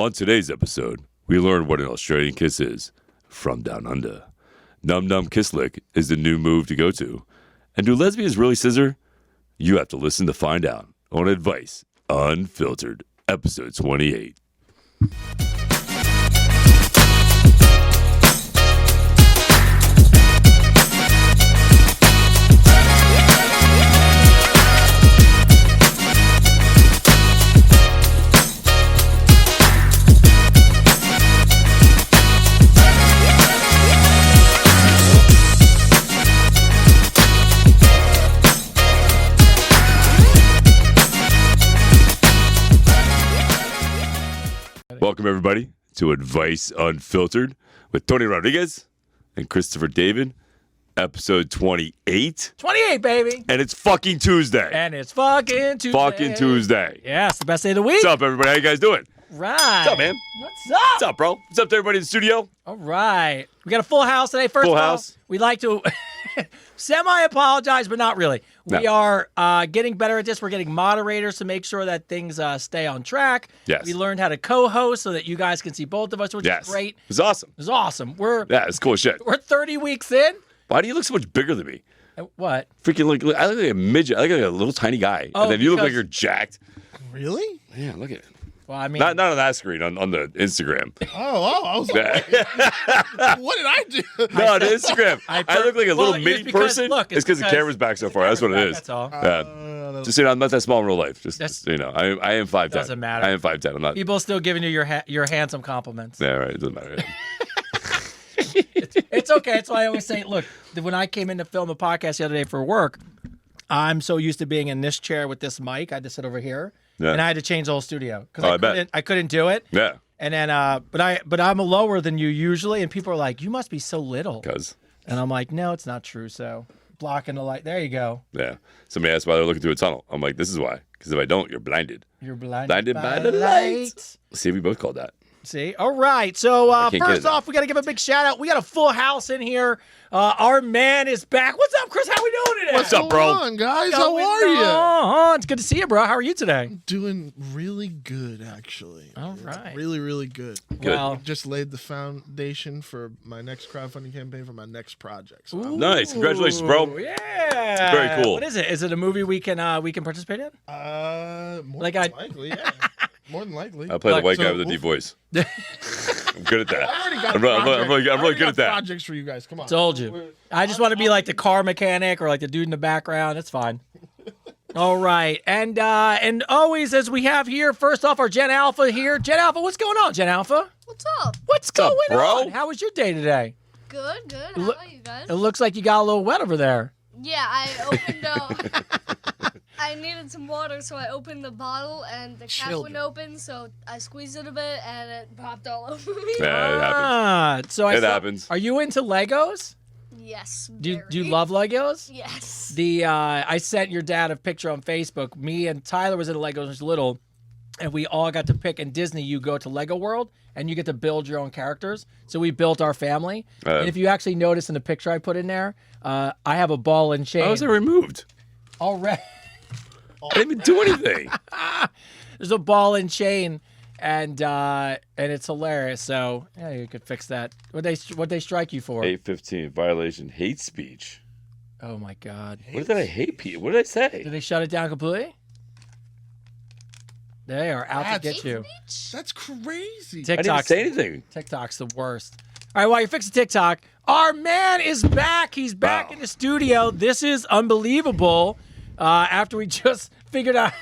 On today's episode, we learn what an Australian kiss is from down under. Num Num Kiss Lick is the new move to go to. And do lesbians really scissor? You have to listen to find out on Advice Unfiltered, episode 28. Welcome, everybody, to Advice Unfiltered with Tony Rodriguez and Christopher David, episode 28. 28, baby. And it's fucking Tuesday. And it's fucking Tuesday. Fucking Tuesday. Yeah, it's the best day of the week. What's up, everybody? How you guys doing? Right. What's up, man? What's up? What's up, bro? What's up to everybody in the studio? All right. We got a full house today. First Full of all, house. we'd like to semi-apologize, but not really. No. We are getting better at this. We're getting moderators to make sure that things stay on track. Yes. We learned how to co-host so that you guys can see both of us, which Yes. is great. It's awesome. It's awesome. Yeah, it's cool as shit. We're 30 weeks in. Why do you look so much bigger than me? What? Freaking look, I look like a midget. I look like a little tiny guy. Oh, And then you look like because- you're jacked. Really? Yeah, look at it. Well, I mean, Not on that screen, on the Instagram. I was like, what did I do? No, on Instagram. I look like a little Well, it's mini because- person. look, it's it's because the because camera's back so far. That's what it is. That's all. Yeah. Just, you know, I'm not that small in real life. Just you know, I am 5'10". Doesn't matter. I am 5'10". I'm not. People still giving you your handsome compliments. Yeah, right. It doesn't matter. It's okay. That's why I always say, look, when I came in to film a podcast the other day for work, I'm so used to being in this chair with this mic. I had to sit over here, Yeah. and I had to change the whole studio because Oh, I bet. I couldn't do it. Yeah. And then, but I'm lower than you usually, and people are like, "You must be so little." Because. And I'm like, "No, it's not true." So blocking the light. There you go. Yeah. Somebody asked why they're looking through a tunnel. I'm like, this is why. Because if I don't, you're blinded. You're blinded, Blinded by the light. See, we both called that. See? All right. So can't get first it. off, we got to give a big shout out. We got a full house in here. Our man is back. What's up, Chris? How we doing today? What's up, bro? Come on, guys. How are you? Oh, it's good to see you, bro. How are you today? Doing really good, actually. All right. Really, really good. Good. Well, Just laid the foundation for my next crowdfunding campaign for my next project. So Nice. Congratulations, bro. Ooh, yeah. Very cool. What is it? Is it a movie we can participate in? more Like than likely, yeah. More than likely. I'll play the white guy So, with a deep voice. oof. I'm good at that. I already got I'm really I already good got at that. projects for you guys. Come on. Told you. I just want to be like the car mechanic or like the dude in the background. That's fine. All right. And always, as we have here, first off, our Gen Alpha here. Gen Alpha, what's going on, Gen Alpha? What's up? What's up, going bro? on? How was your day today? Good, good. How Look- about you guys? It looks like you got a little wet over there. Yeah, I opened I needed some water, so I opened the bottle, and the cap wouldn't open, so I squeezed it a bit, and it popped all over me. Yeah, it happens. So I It saw- happens. Are you into Legos? Yes. Do you very. love Legos? Yes. I sent your dad a picture on Facebook. Me and Tyler was in Legos when he was little, and we all got to pick. In Disney, you go to Lego World and you get to build your own characters. So we built our family. And if you actually notice in the picture I put in there, I have a ball and chain. How was it removed? Already. I didn't even do anything. There's a ball and chain, and it's hilarious. So yeah, you could fix that. What they strike you for? 8:15 violation, hate speech. Oh my God! What did I hate people? What did I say? Did they shut it down completely? They are out to That's- get you. That's crazy. I didn't TikTok's say anything. TikTok's the worst. All right, while you're fixing TikTok, our man is back. He's back Wow. in the studio. This is unbelievable. After we just figured out,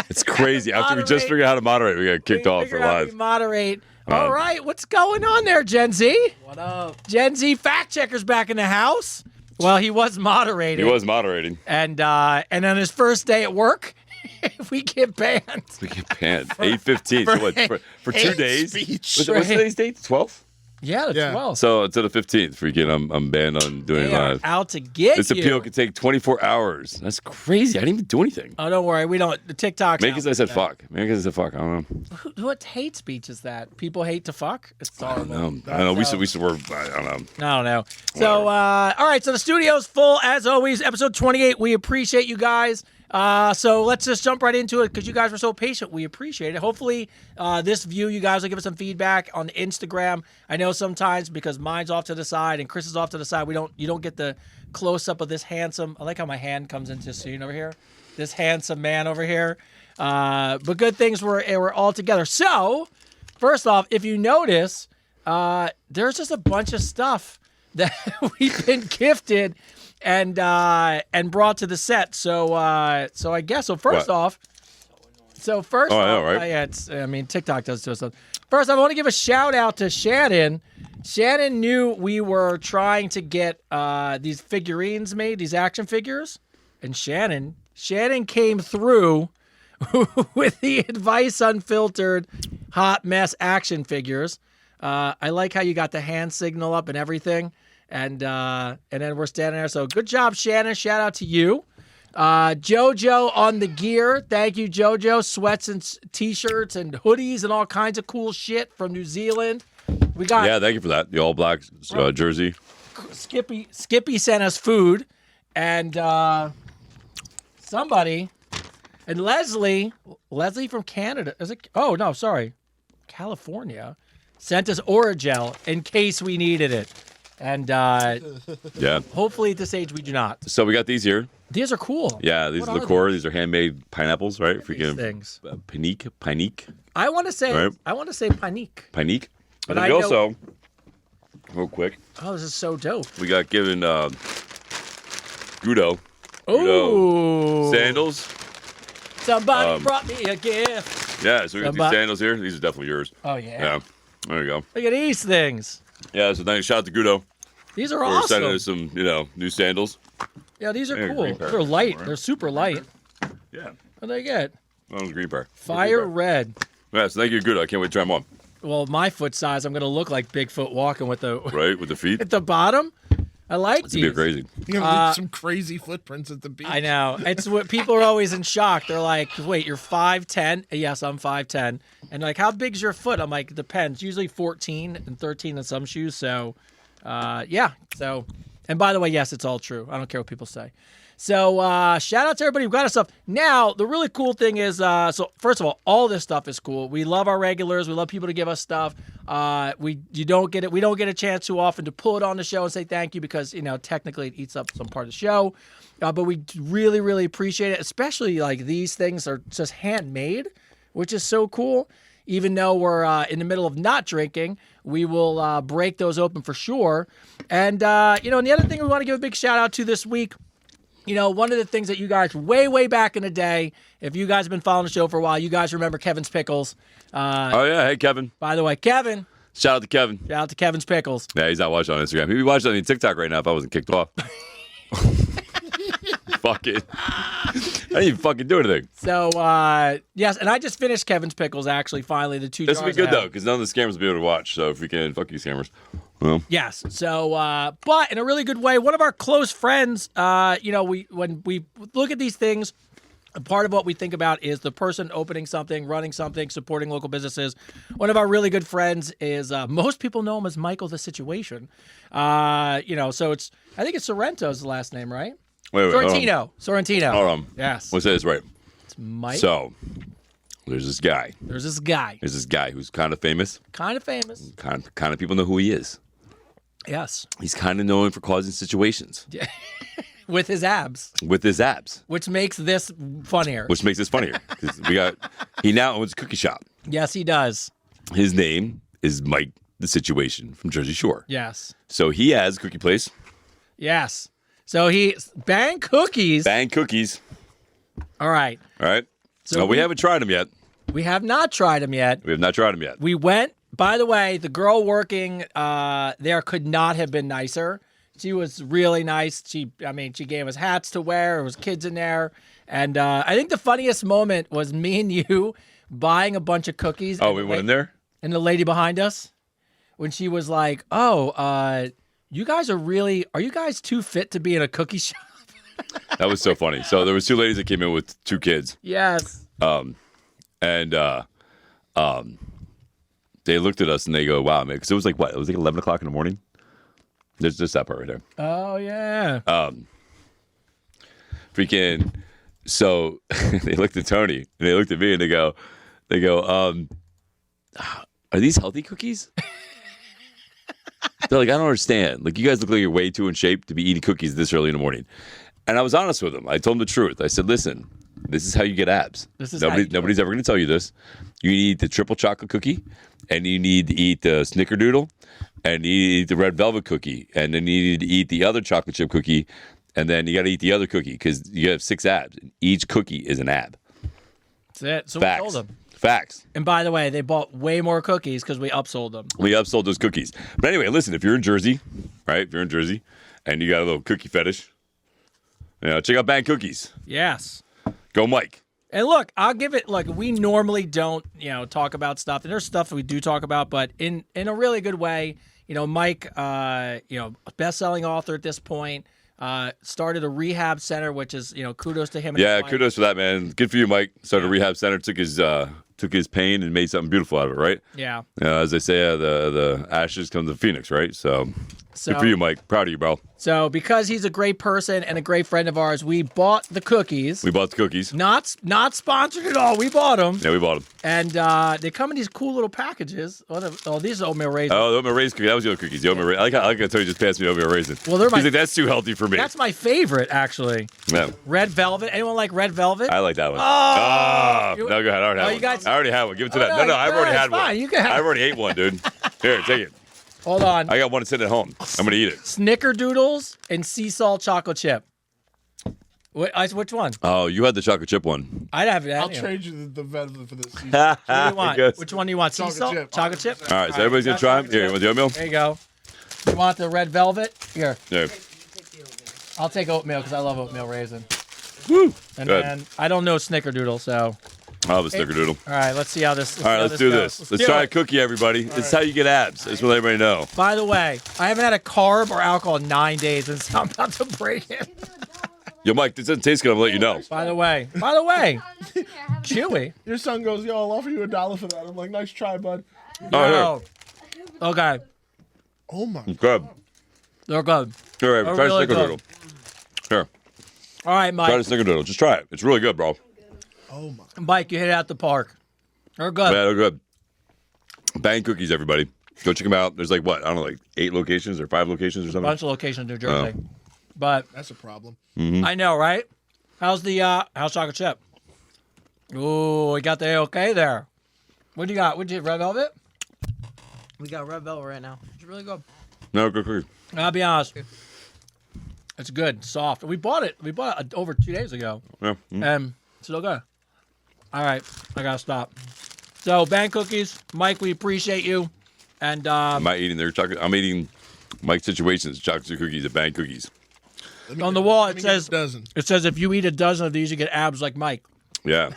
It's crazy. After we just figured out how to moderate, we got kicked off for figured out live. we moderate. All right, what's going on there, Gen Z? What up? Gen Z fact checker's back in the house. Well, he was moderating. He was moderating. And on his first day at work, we get banned. We get banned. 8:15. So what? For 2 hate days. speech. What's today's date? 12th. Yeah, that's Yeah. 12. So to the 15th. Freaking, I'm banned on doing They are live. out to get This you. appeal could take 24 hours. That's crazy. I didn't even do anything. Oh, don't worry. We don't. The TikTok's Maybe out because I for said that. fuck. Maybe because I said fuck. I don't know. What hate speech is that? People hate to fuck? It's I don't horrible. know. I don't know. We should work. I don't know. I don't know. So, all right. So the studio's full as always. Episode 28. We appreciate you guys. So let's just jump right into it because you guys were so patient. We appreciate it. Hopefully, this view, you guys will give us some feedback on Instagram. I know sometimes because mine's off to the side and Chris is off to the side, you don't get the close up of this handsome. I like how my hand comes into the scene over here. This handsome man over here. But good things were all together. So first off, if you notice, there's just a bunch of stuff that we've been gifted and brought to the set. So I guess first off, TikTok does to us. First, I want to give a shout out to Shannon. Shannon knew we were trying to get these figurines made, these action figures, and Shannon came through with the Advice Unfiltered hot mess action figures. I like how you got the hand signal up and everything. And then we're standing there. So good job, Shannon. Shout out to you. JoJo on the gear. Thank you, JoJo. Sweats and T-shirts and hoodies and all kinds of cool shit from New Zealand. We got thank you for that. The all black jersey. Skippy sent us food. And somebody, and Leslie from Canada. Is it? Oh, no, sorry. California sent us Oragel in case we needed it. And hopefully at this age we do not. So we got these here. These are cool. Yeah, these are liqueur. These are handmade pineapples, right? These things. Panique. I want to say panique. Panique. But and I then we know- also, real quick, Oh, this is so dope. we got given Guido Ooh. sandals. Somebody brought me a gift. Yeah, so we got these sandals here. These are definitely yours. Oh, yeah. Yeah, there you go. Look at these things. Yeah, so thanks. Shout out to Guido These are for awesome. sending us some, new sandals. Yeah, these are Yeah, cool. green pair. They're light. They're super light. Yeah, What do they get? that was a green pair. Fire Green pair. red. Yeah, so thank you, Guido. I can't wait to try them on. Well, my foot size, I'm going to look like Bigfoot walking with the Right, with the feet. at the bottom. I like It's gonna these. be crazy. You're gonna leave some crazy footprints at the beach. I know. It's what people are always in shock. They're like, wait, you're 5'10"? Yes, I'm 5'10". And like, how big's your foot? I'm like, depends. Usually 14 and 13 in some shoes. So, yeah. So, and by the way, yes, it's all true. I don't care what people say. So, shout out to everybody who got us stuff. Now, the really cool thing is, so first of all this stuff is cool. We love our regulars. We love people to give us stuff. We don't get a chance too often to pull it on the show and say thank you because, technically it eats up some part of the show. But we really, really appreciate it, especially like these things are just handmade, which is so cool. Even though we're in the middle of not drinking, we will break those open for sure. And, and the other thing we want to give a big shout out to this week, one of the things that you guys way back in the day, if you guys have been following the show for a while, you guys remember Kevin's Pickles. Oh, yeah. Hey, Kevin. By the way, Kevin. Shout out to Kevin. Shout out to Kevin's Pickles. Yeah, he's not watching on Instagram. He'd be watching on TikTok right now if I wasn't kicked off. Fuck it. I didn't even fucking do anything. So, yes, and I just finished Kevin's Pickles, actually, finally, the 2 This jars. will be good, though, because none of the scammers will be able to watch. So if we can, fuck you, scammers. Well, Yes. So, but in a really good way, one of our close friends, when we look at these things, part of what we think about is the person opening something, running something, supporting local businesses. One of our really good friends is, most people know him as Michael the Situation. So I think it's Sorrento's the last name, right? wait. Sorrentino. Hold on. Yes. Let's say this right. It's Mike. So, there's this guy. There's this guy. There's this guy who's kind of famous. Kind of famous. Kind of people know who he is. Yes. He's kind of known for causing situations With his abs. with his abs, Which makes this funnier. which makes this funnier. 'Cause he now owns a cookie shop. Yes, he does. His name is Mike the Situation from Jersey Shore. Yes. So he has a cookie place, Yes. So he Bang Cookies. Bang Cookies. All right. All right. So So we we- haven't tried them yet. We have not tried them yet. We have not tried them yet. We went, by the way, the girl working there could not have been nicer. She was really nice. She gave us hats to wear. There was kids in there. And I think the funniest moment was me and you buying a bunch of cookies. Oh, we went in there? And the lady behind us, when she was like, are you guys too fit to be in a cookie shop? That was so funny. So there was 2 ladies that came in with 2 kids. Yes. And they looked at us and they go, wow, man. Because it was like, what? It was like 11 o'clock in the morning? There's just that part right there. Oh, yeah. Freaking So they looked at Tony and they looked at me and they go, are these healthy cookies? They're like, I don't understand. Like, you guys look like you're way too in shape to be eating cookies this early in the morning. And I was honest with them. I told them the truth. I said, listen, this is how you get abs. Nobody's ever going to tell you this. You need to eat the triple chocolate cookie, and you need to eat the snickerdoodle, and you need to eat the red velvet cookie, and then you need to eat the other chocolate chip cookie, and then you got to eat the other cookie because you have 6 abs. Each cookie is an ab. That's it. So Facts. we sold them. Facts. And by the way, they bought way more cookies because we upsold them. We upsold those cookies. But anyway, listen, if you're in Jersey, right? If you're in Jersey and you got a little cookie fetish, check out Bang Cookies. Yes. Go Mike. And look, I'll give it, look, we normally don't, talk about stuff. And there's stuff that we do talk about, but in a really good way. Mike, best-selling author at this point, started a rehab center, which is, kudos to him. And his wife. Kudos for that, man. Good for you, Mike. Started a rehab center, took his pain and made something beautiful out of it, right? Yeah. As they say, the ashes come to the phoenix, right? So good for you, Mike. Proud of you, bro. So because he's a great person and a great friend of ours, we bought the cookies. Not sponsored at all. We bought them. Yeah, we bought them. And they come in these cool little packages. These are oatmeal raisins. Oh, the oatmeal raisin cookie. That was the other cookies. The oatmeal raisin. I like how Tony just passed me oatmeal raisin. Well, they're He's like, that's too healthy for me. That's my favorite, actually. Yeah. Red velvet. Anyone like red velvet? I like that one. No, go ahead. I already had one. Give it to that. No, I've already had one. You can have I've already ate one, dude. Here, take it. Hold on. I got one sitting at home. I'm going to eat it. Snickerdoodles and sea salt chocolate chip. Which one? Oh, you had the chocolate chip one. I'd have it. I'll trade you the velvet for this. What do you want? Which one do you want? Sea salt? Chip. Chocolate chip? All right, so everybody's going to try them. Here, you want the oatmeal? There you go. You want the red velvet? Here. Yeah. I'll take oatmeal because I love oatmeal raisin. Woo. And Good. then I don't know snickerdoodle, so. I'll have a snickerdoodle. All right, let's see how this. All right, let's do this. Let's try a cookie, everybody. This is how you get abs. That's what everybody know. By the way, I haven't had a carb or alcohol in 9 days, and so I'm about to break it. Yo, Mike, this doesn't taste good. I'm going to let you know. By the way, chewy. Your son goes, yo, I'll offer you $1 for that. I'm like, nice try, bud. Oh, Okay, Oh my. Good. they're good. Here, They're try really the snickerdoodle. Here, All right, try Mike. the snickerdoodle. Just try it. It's really good, bro. Oh my. Mike, you hit it out the park. They're good. Yeah, they're good. Bang Cookies, everybody. Go check them out. There's like, what? I don't know, like 8 locations or 5 locations or something. Bunch of locations in New Jersey. But That's a problem. I know, right? How's chocolate chip? Ooh, we got the okay there. What do you got? Red velvet? We got red velvet right now. It's really good. No, good cookie. I'll be honest. It's good, soft. We bought it over 2 days ago. Yeah. And still good. All right, I gotta stop. So, Bang Cookies, Mike, we appreciate you. And I'm not eating their chocolate. I'm eating Mike's Situations chocolate chip cookies at Bang Cookies. on the wall Let it me get a says dozen. if you eat a dozen of these, you get abs like Mike. Yeah,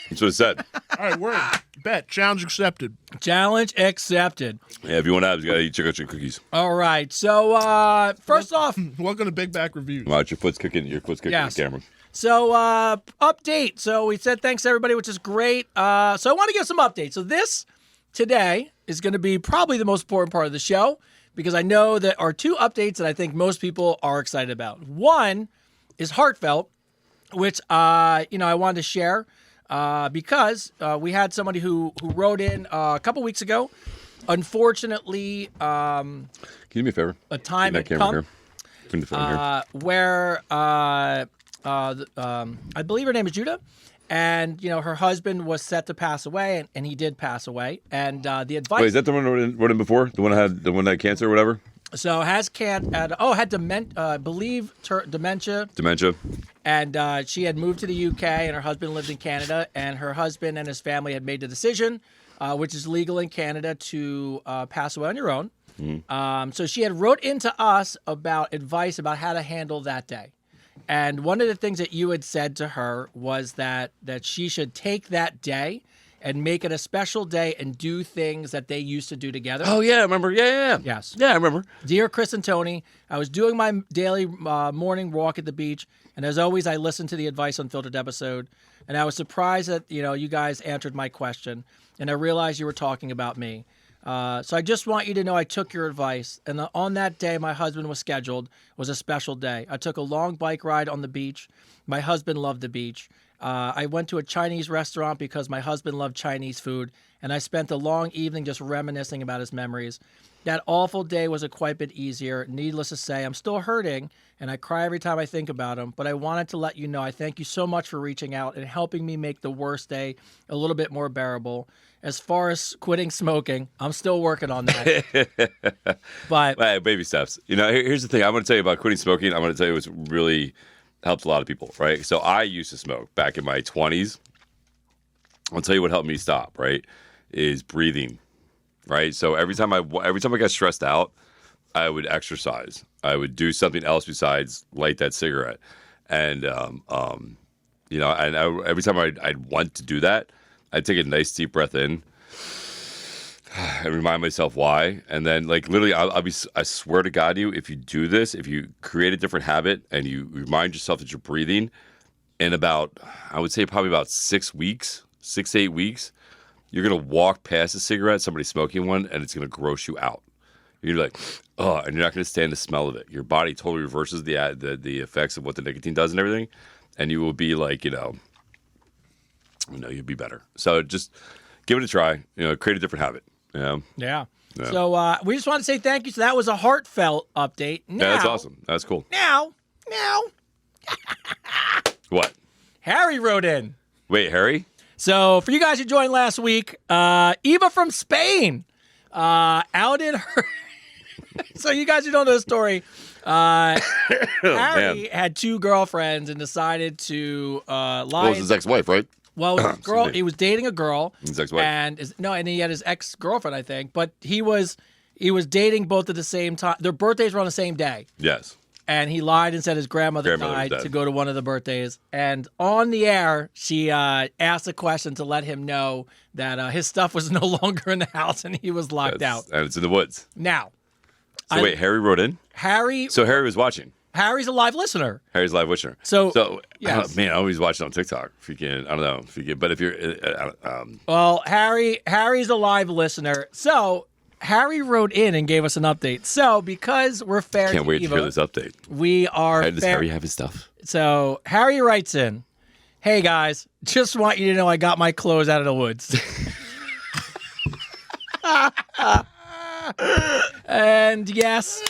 that's what it said. All right, word. Bet. Challenge accepted. Challenge accepted. Yeah, if you want abs, you gotta eat chocolate chip cookies. All right. So first off, Welcome to Big Back Reviews. Watch your foot's kicking. Your foot's kicking Yes. the camera. so update. So we said thanks to everybody, which is great. So I want to give some updates. So this today is going to be probably the most important part of the show because I know that are 2 updates that I think most people are excited about. One is heartfelt, which I wanted to share because we had somebody who wrote in a couple weeks ago. Unfortunately, Can you do me a favor? a time Get that had camera come here. Bring the phone here. where I believe her name is Judah, and her husband was set to pass away, and he did pass away. And the advice Wait, is that the one that wrote in before? The one that had cancer or whatever? so had dementia, Dementia. and she had moved to the UK, and her husband lived in Canada, and her husband and his family had made the decision, which is legal in Canada, to pass away on your own. So she had wrote into us about advice about how to handle that day. And one of the things that you had said to her was that she should take that day and make it a special day and do things that they used to do together. Oh yeah, I remember. Yeah. Yes. Yeah, I remember. Dear Chris and Tony, I was doing my daily morning walk at the beach, and as always, I listened to the Advice Unfiltered episode, and I was surprised that you guys answered my question, and I realized you were talking about me. So I just want you to know I took your advice. And on that day my husband was scheduled was a special day. I took a long bike ride on the beach. My husband loved the beach. I went to a Chinese restaurant because my husband loved Chinese food. And I spent a long evening just reminiscing about his memories. That awful day was a quite bit easier. Needless to say, I'm still hurting, and I cry every time I think about him. But I wanted to let you know I thank you so much for reaching out and helping me make the worst day a little bit more bearable. As far as quitting smoking, I'm still working on that. But Hey, baby steps. Here's the thing. I'm going to tell you about quitting smoking. I'm going to tell you what's really helped a lot of people, right? So I used to smoke back in my 20s. I'll tell you what helped me stop, right, is breathing. Right, so every time I got stressed out, I would exercise. I would do something else besides light that cigarette, and every time I'd want to do that, I'd take a nice deep breath in and remind myself why, and then literally, I swear to God, if you do this, if you create a different habit and you remind yourself that you're breathing, in about, I would say probably about 6 to 8 weeks. You're going to walk past a cigarette, somebody smoking one, and it's going to gross you out. You're going to be like, oh, and you're not going to stand the smell of it. Your body totally reverses the effects of what the nicotine does and everything, and you will be like, you'll be better. So just give it a try. Create a different habit. Yeah. So we just want to say thank you. So that was a heartfelt update. Now, yeah, that's awesome. That's cool. Now. What? Harry wrote in. Wait, Harry? So for you guys who joined last week, Eva from Spain outed her. So you guys who don't know the story, Harry had 2 girlfriends and decided to lie. Well, it was his ex-wife, right? Well, he was dating a girl. His ex-wife. And he had his ex-girlfriend, I think. But he was dating both at the same time. Their birthdays were on the same day. Yes. And he lied and said his grandmother died to go to one of the birthdays. And on the air, she asked a question to let him know that his stuff was no longer in the house and he was locked out. And it's in the woods. Now. So wait, Harry wrote in? So Harry was watching. Harry's a live listener. Harry's a live listener. So yes. Man, I always watch it on TikTok. If you can, I don't know. But if you're... Well, Harry's a live listener. So... Harry wrote in and gave us an update. So, because we're fair Can't to wait Eva, to hear this update. We are Does Harry have his stuff? So, Harry writes in, hey guys, just want you to know I got my clothes out of the woods. And yes,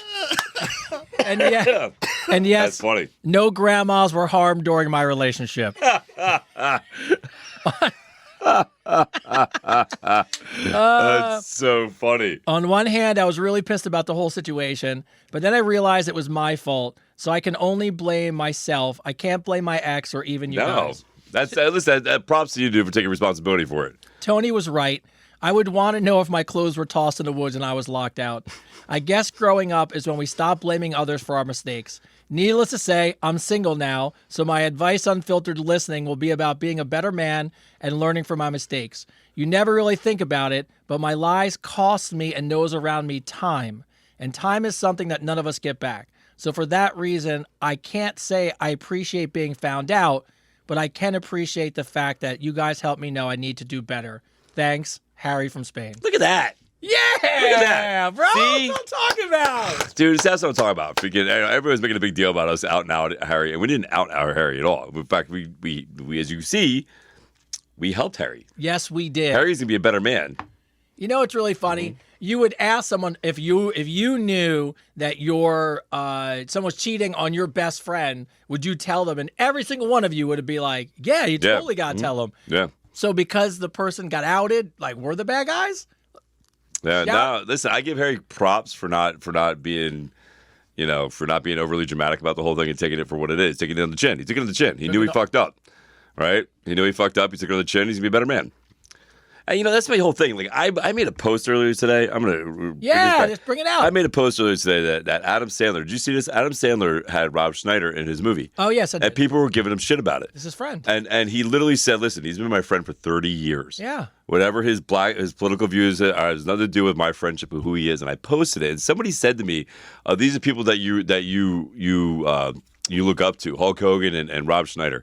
That's funny. No grandmas were harmed during my relationship. That's so funny. On one hand, I was really pissed about the whole situation, but then I realized it was my fault, so I can only blame myself. I can't blame my ex or even you guys. Listen, props to you, dude, for taking responsibility for it. Tony was right. I would want to know if my clothes were tossed in the woods and I was locked out. I guess growing up is when we stop blaming others for our mistakes. Needless to say, I'm single now, so my Advice Unfiltered listening will be about being a better man and learning from my mistakes. You never really think about it, but my lies cost me and those around me time. And time is something that none of us get back. So for that reason, I can't say I appreciate being found out, but I can appreciate the fact that you guys helped me know I need to do better. Thanks, Harry from Spain. Look at that. Yeah, look at that, bro. See? That's what I'm talking about. Dude, that's what I'm talking about. Freaking, everyone's making a big deal about us out and out Harry, and we didn't out Harry at all. In fact, we as you see, we helped Harry. Yes, we did. Harry's gonna be a better man. You know, it's really funny. You would ask someone if you knew that your someone's cheating on your best friend, would you tell them? And every single one of you would be like, "Yeah, you totally gotta tell them." Yeah. So because the person got outed, like we're the bad guys. Yeah. No, listen, I give Harry props for not being, for not being overly dramatic about the whole thing and taking it for what it is, taking it on the chin. He took it on the chin. He knew he fucked up, right? He knew he fucked up. He took it on the chin. He's gonna be a better man. And that's my whole thing. Like I made a post earlier today. I'm gonna just bring it out. I made a post earlier today that Adam Sandler. Did you see this? Adam Sandler had Rob Schneider in his movie. Oh yes, I did. And people were giving him shit about it. This is his friend. And he literally said, "Listen, he's been my friend for 30 years. Yeah. Whatever his political views has nothing to do with my friendship with who he is." And I posted it, and somebody said to me, "These are people that you look up to, Hulk Hogan and Rob Schneider."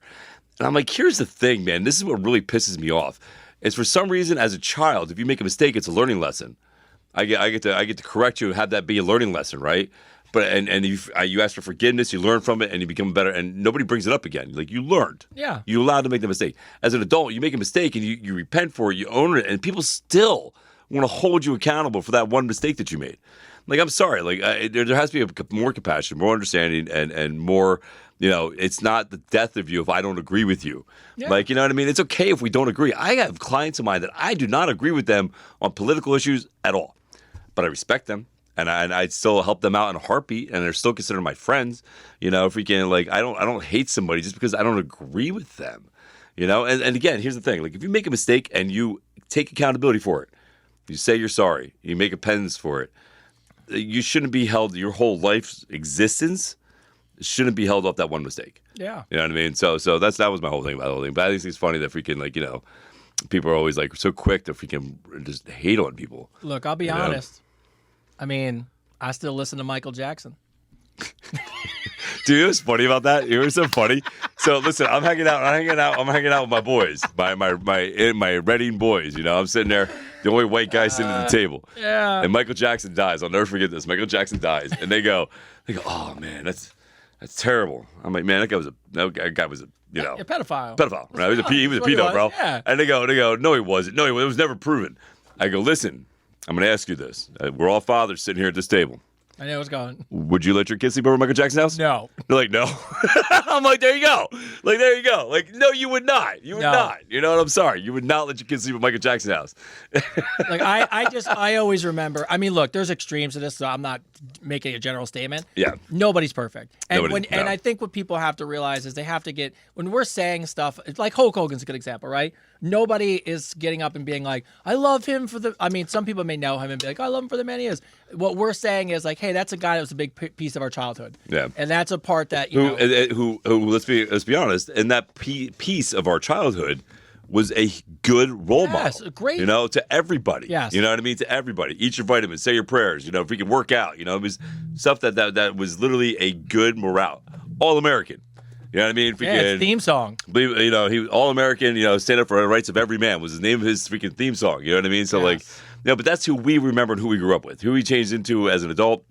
And I'm like, here's the thing, man. This is what really pisses me off. Is for some reason, as a child, if you make a mistake, it's a learning lesson. I get to correct you and have that be a learning lesson, right? But and you ask for forgiveness, you learn from it, and you become better. And nobody brings it up again. Like, you learned. Yeah. You allowed to make the mistake. As an adult, you make a mistake and you repent for it, you own it, and people still want to hold you accountable for that one mistake that you made. Like, I'm sorry. Like, there has to be more compassion, more understanding, and more. It's not the death of you if I don't agree with you. Yeah. Like, you know what I mean? It's okay if we don't agree. I have clients of mine that I do not agree with them on political issues at all, but I respect them. And I still help them out in a heartbeat, and they're still considered my friends. Freaking, like, I don't hate somebody just because I don't agree with them. And again, here's the thing: like, if you make a mistake and you take accountability for it, you say you're sorry, you make amends for it, you shouldn't be held. Your whole life's existence shouldn't be held off that one mistake. Yeah, you know what I mean. So that was my whole thing about the whole thing. But I think it's funny that freaking, like, people are always like so quick to freaking just hate on people. Look, I'll be honest. I mean, I still listen to Michael Jackson. Dude, it was funny about that. It was so funny. So listen, I'm hanging out with my boys, my Reading boys. I'm sitting there, the only white guy sitting at the table. Yeah. And Michael Jackson dies. I'll never forget this. Michael Jackson dies, and they go, oh man, that's terrible. I'm like, man, that guy was a a pedophile. Pedophile. Right? He was a pedo, bro. Yeah. And they go, no, he wasn't. No, it was never proven. I go, listen, I'm going to ask you this. We're all fathers sitting here at this table. I know what's going. Would you let your kids sleep over at Michael Jackson's house? No. They're like, no. I'm like, there you go. Like, no, you would not. You would not. I'm sorry. You would not let your kids sleep at Michael Jackson's house. Like, I always remember. I mean, look, there's extremes to this, so I'm not making a general statement. Yeah. Nobody's perfect. And I think what people have to realize is they have to get, when we're saying stuff, like Hulk Hogan's a good example, right? Nobody is getting up and being like, I love him some people may know him and be like, I love him for the man he is. What we're saying is like, hey, that's a guy that was a big piece of our childhood. Yeah. And that's a part that, who let's be honest, and that piece of our childhood was a good role model. Great. To everybody. Yes. You know what I mean? To everybody. Eat your vitamins, say your prayers, if we can work out, it was stuff that was literally a good morale. All American. You know what I mean? It's theme song. He was all American, stand up for the rights of every man was the name of his freaking theme song. You know what I mean? So but that's who we remember and who we grew up with, who he changed into as an adult.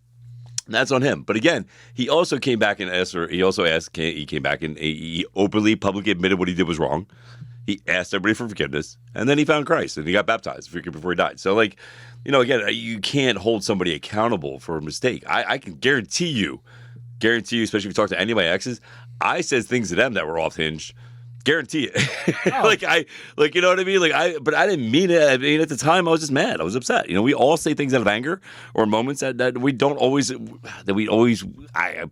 That's on him. But again, he also came back and he came back and he openly, publicly admitted what he did was wrong. He asked everybody for forgiveness, and then he found Christ and he got baptized before he died. So again, you can't hold somebody accountable for a mistake. I can guarantee you, especially if you talk to any of my exes, I said things to them that were off hinge. Guarantee it. Oh. You know what I mean? But I didn't mean it. I mean, at the time I was just mad. I was upset. We all say things out of anger or moments that we don't always,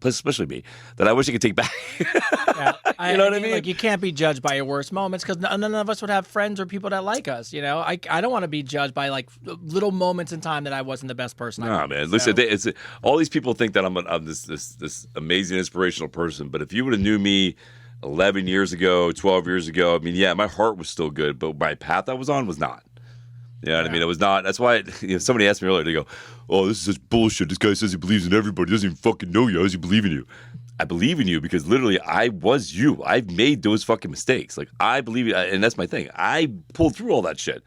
especially me, that I wish I could take back. Yeah. You know what I mean? Like, you can't be judged by your worst moments because none of us would have friends or people that like us. I don't want to be judged by like little moments in time that I wasn't the best person. Nah, man. Listen, it's all these people think that I'm this amazing, inspirational person. But if you would have knew me 11 years ago, 12 years ago, I mean, yeah, my heart was still good, but my path I was on was not. You know what I mean? It was not. That's why somebody asked me earlier, they go, oh, this is such bullshit. This guy says he believes in everybody. He doesn't even fucking know you. How does he believe in you? I believe in you because literally I was you. I've made those fucking mistakes. Like, I believe it, and that's my thing. I pulled through all that shit.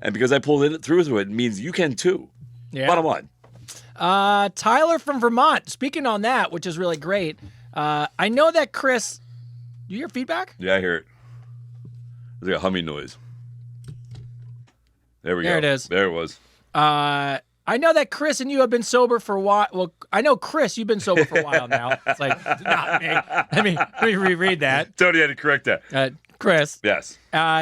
And because I pulled it through it means you can too. Yeah. Bottom line. Tyler from Vermont, speaking on that, which is really great. I know that Chris... Do you hear feedback? Yeah, I hear it. There's like a humming noise. There we go. There it is. There it was. I know that Chris and you have been sober for a while. Well, I know, Chris, you've been sober for a while now. It's like, not me. Let me reread that. Tony had to correct that. Chris. Yes.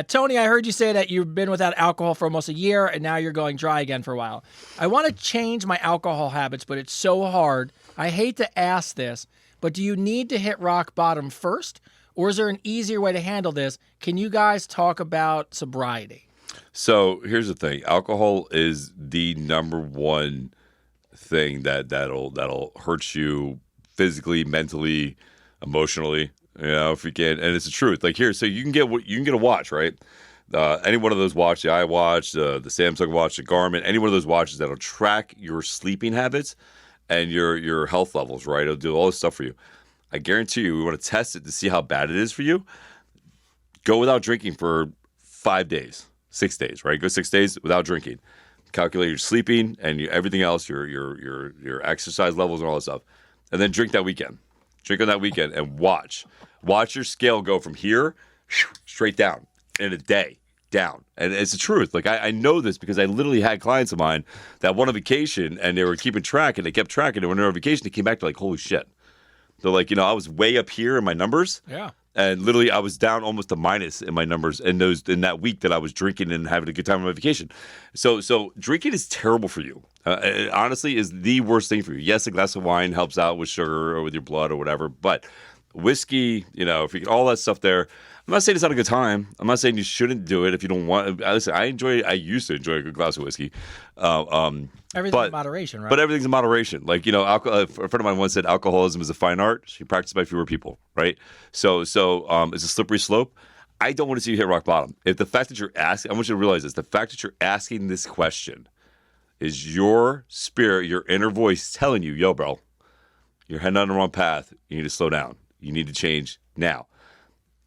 Tony, I heard you say that you've been without alcohol for almost a year, and now you're going dry again for a while. I want to change my alcohol habits, but it's so hard. I hate to ask this, but do you need to hit rock bottom first? Or is there an easier way to handle this? Can you guys talk about sobriety? So here's the thing. Alcohol is the number one thing that'll hurt you physically, mentally, emotionally. If you can, and it's the truth. Like, here, so you can get a watch, right? Any one of those watches, the iWatch, the Samsung watch, the Garmin, any one of those watches that'll track your sleeping habits and your health levels, right? It'll do all this stuff for you. I guarantee you, we want to test it to see how bad it is for you. Go without drinking for 5 days, 6 days, right? Go 6 days without drinking. calculate your sleeping and everything else, your exercise levels and all that stuff, and then drink that weekend. Drink on that weekend and watch your scale go from here straight down in a day. Down. And it's the truth. Like, I know this because I literally had clients of mine that went on vacation and they were keeping track and they kept track, and when they were on vacation, they came back to like, holy shit. They're like, I was way up here in my numbers. Yeah. And literally I was down almost a minus in my numbers in that week that I was drinking and having a good time on my vacation. So drinking is terrible for you. It honestly is the worst thing for you. Yes, a glass of wine helps out with sugar or with your blood or whatever, but whiskey, if you get all that stuff there, I'm not saying it's not a good time. I'm not saying you shouldn't do it if you don't want. Listen, I used to enjoy a good glass of whiskey. Everything's in moderation, right? But everything's in moderation. Like, alcohol, a friend of mine once said alcoholism is a fine art. She practiced by fewer people, right? So it's a slippery slope. I don't want to see you hit rock bottom. If the fact that you're asking, I want you to realize this, the fact that you're asking this question is your spirit, your inner voice telling you, yo, bro, you're heading on the wrong path. You need to slow down. You need to change now.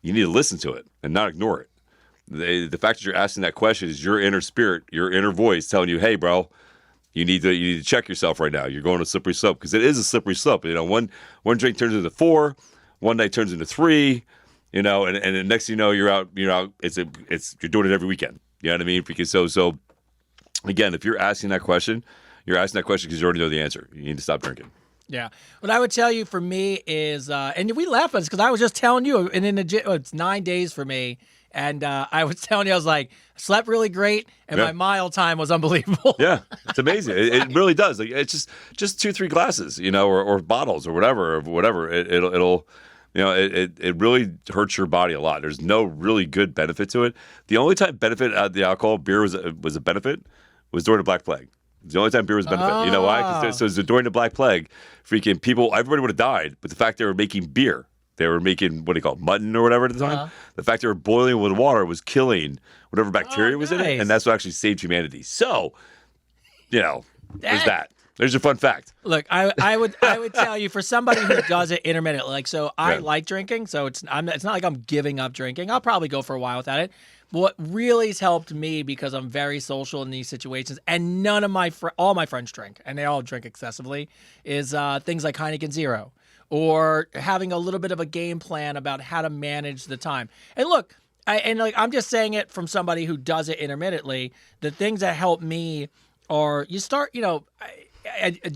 You need to listen to it and not ignore it. The fact that you're asking that question is your inner spirit, your inner voice telling you, hey, bro, you need to check yourself right now. You're going to a slippery slope, because it is a slippery slope. One drink turns into 4, one night turns into 3, and the next thing you know, you're out. You're doing it every weekend. You know what I mean? Because so again, if you're asking that question because you already know the answer. You need to stop drinking. Yeah. What I would tell you for me is, and we laugh at this because I was just telling you, and in the gym, it's 9 days for me. And I was telling you, I was like, slept really great, and my mile time was unbelievable. Yeah, it's amazing. It really does. Like, it's just 2-3 glasses, or bottles or whatever. It'll it really hurts your body a lot. There's no really good benefit to it. The only time benefit out of the alcohol, beer was a benefit, was during the Black Plague. It's the only time beer was a benefit. You know why? So during the Black Plague, freaking everybody would have died, but the fact they were making beer, they were making, what do you call it, mutton or whatever at the time. The fact they were boiling with water was killing whatever bacteria was in it, and that's what actually saved humanity. So, there's that. There's your fun fact. Look, I would tell you, for somebody who does it intermittently, I like drinking, so it's not like I'm giving up drinking. I'll probably go for a while without it. But what really has helped me, because I'm very social in these situations, and none of all my friends drink, and they all drink excessively, is things like Heineken Zero, or having a little bit of a game plan about how to manage the time. And look, I'm just saying it from somebody who does it intermittently. The things that help me are, you start, to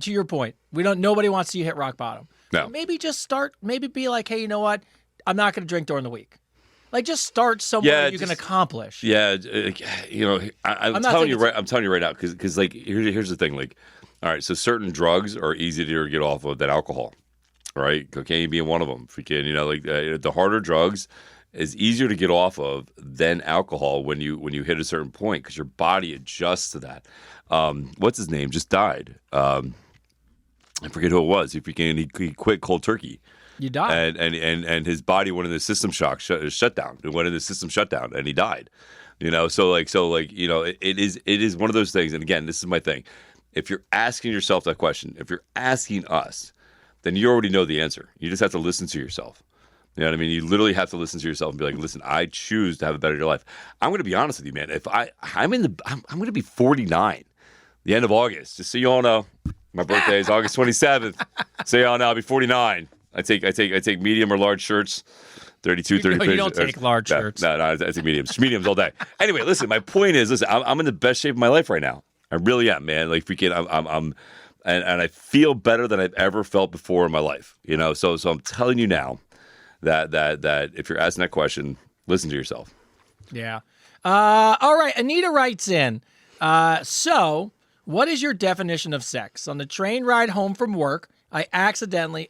your point, nobody wants you to hit rock bottom. No. Maybe just maybe be like, hey, you know what? I'm not going to drink during the week. Like, just start somewhere you can accomplish. Yeah, I'm telling you right now, because like, here's the thing, like, all right, so certain drugs are easier to get off of than alcohol, right? Cocaine being one of them. Freaking, the harder drugs is easier to get off of than alcohol when you hit a certain point, because your body adjusts to that. What's his name? Just died. I forget who it was. He quit cold turkey. You died. And his body went into system shock, shutdown. It went into system shutdown, and he died. It is one of those things. And again, this is my thing. If you're asking yourself that question, if you're asking us, then you already know the answer. You just have to listen to yourself. You know what I mean? You literally have to listen to yourself and be like, listen, I choose to have a better life. I'm going to be honest with you, man. If I'm going to be 49, the end of August. Just so you all know, my birthday is August 27th. So you all know, I'll be 49. I take medium or large shirts, 32, 33. You don't take large shirts. No, I take mediums all day. Anyway, listen, my point is, I'm in the best shape of my life right now. I really am, man. Like, freaking, and I feel better than I've ever felt before in my life. So I'm telling you now that if you're asking that question, listen to yourself. Yeah. All right. Anita writes in. So, what is your definition of sex? On the train ride home from work, I definitely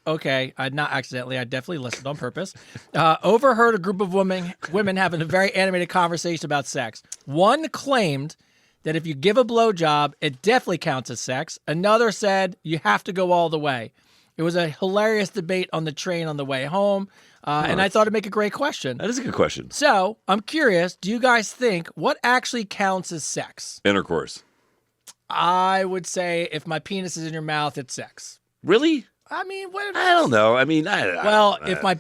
listened on purpose, overheard a group of women having a very animated conversation about sex. One claimed that if you give a blowjob, it definitely counts as sex. Another said you have to go all the way. It was a hilarious debate on the train on the way home, and I thought it'd make a great question. That is a good question. So, I'm curious, do you guys think what actually counts as sex? Intercourse. I would say if my penis is in your mouth, it's sex. Really? I mean, what? I don't know. I mean, if my,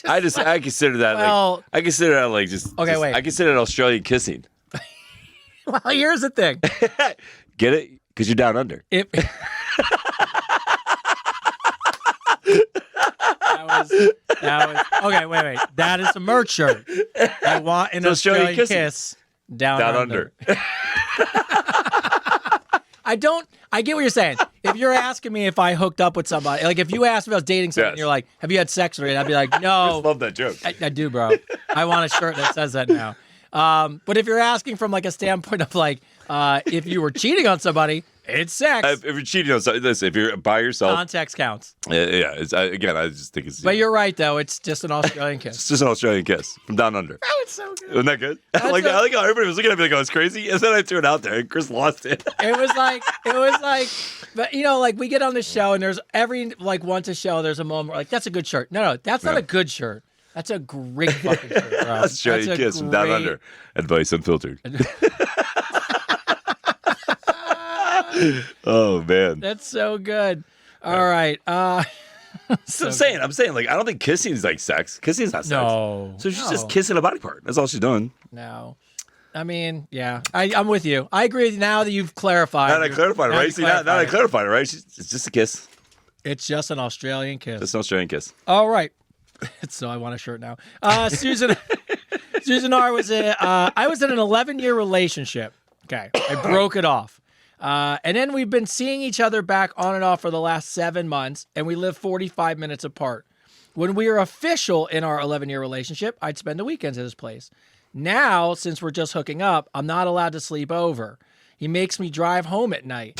I consider that. Well, I consider that like just. Okay, just, wait. I consider it Australian kissing. Well, here's the thing. Get it? Because you're down under. If that was okay. Wait. That is a merch shirt. I want an Australian kiss down under. I get what you're saying. If you're asking me if I hooked up with somebody, like if you asked me if I was dating someone, and you're like, "Have you had sex with it?" I'd be like, "No." I just love that joke. I do, bro. I want a shirt that says that now. But if you're asking from like a standpoint of like, if you were cheating on somebody, it's sex. If you're cheating on something, listen, if you're by yourself, Context counts. yeah. I just think it's. But you're right, though. It's just an Australian kiss. It's just an Australian kiss from down under. Oh, it's so good. Isn't that good? I like how everybody was looking at me like I was crazy, and then I threw it out there, and Chris lost it. It was like, but you know, like we get on the show, and there's once a show, there's a moment where like that's a good shirt. No, that's not a good shirt. That's a great fucking shirt, bro. Australian kiss from down under. Advice Unfiltered. Oh man, that's so good. All right. So I'm saying, like, I don't think kissing is like sex. Kissing is not sex. No. So she's just kissing a body part. That's all she's doing. No. I mean, yeah, I'm with you. I agree with you now that you've clarified. Now that I clarified it, right? See, now I clarified it, right? It's just a kiss. It's just an Australian kiss. Just an Australian kiss. All right. So I want a shirt now. Susan R. I was in an 11-year relationship. Okay. I broke it off. And then we've been seeing each other back on and off for the last 7 months, and we live 45 minutes apart. When we were official in our 11-year relationship, I'd spend the weekends at his place. Now, since we're just hooking up, I'm not allowed to sleep over. He makes me drive home at night.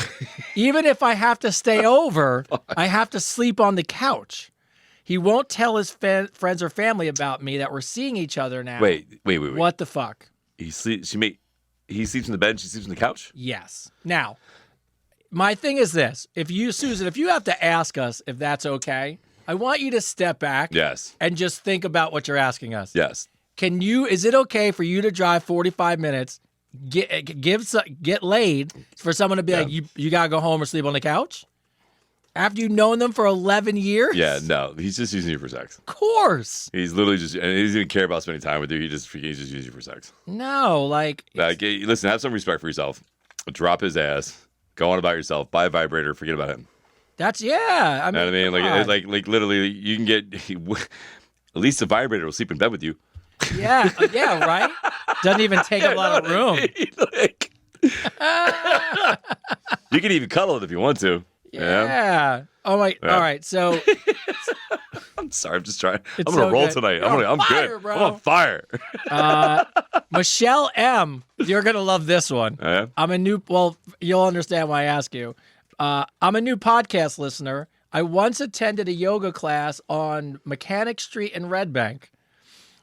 Even if I have to stay over, I have to sleep on the couch. He won't tell his friends or family about me that we're seeing each other now. Wait. What the fuck? He sleeps in the bed, she sleeps on the couch? Yes. Now, my thing is this. Susan, if you have to ask us if that's okay, I want you to step back and just think about what you're asking us. Yes. Is it okay for you to drive 45 minutes, get laid, for someone to be like, you got to go home or sleep on the couch? After you've known them for 11 years? Yeah, no. He's just using you for sex. Of course. He's literally just, and he doesn't even care about spending time with you. He's just using you for sex. No, listen, have some respect for yourself. Drop his ass. Go on about yourself. Buy a vibrator. Forget about him. That's, yeah. I mean, you know what I mean? Like literally, you can get, at least a vibrator will sleep in bed with you. Yeah, right? Doesn't even take a lot of room. You can even cuddle it if you want to. Yeah. Oh my. Yeah. All right. So. I'm sorry. I'm just trying. I'm gonna roll tonight. I'm good. Bro. I'm on fire. Michelle M. You're gonna love this one. Yeah. Well, you'll understand why I ask you. I'm a new podcast listener. I once attended a yoga class on Mechanic Street in Red Bank.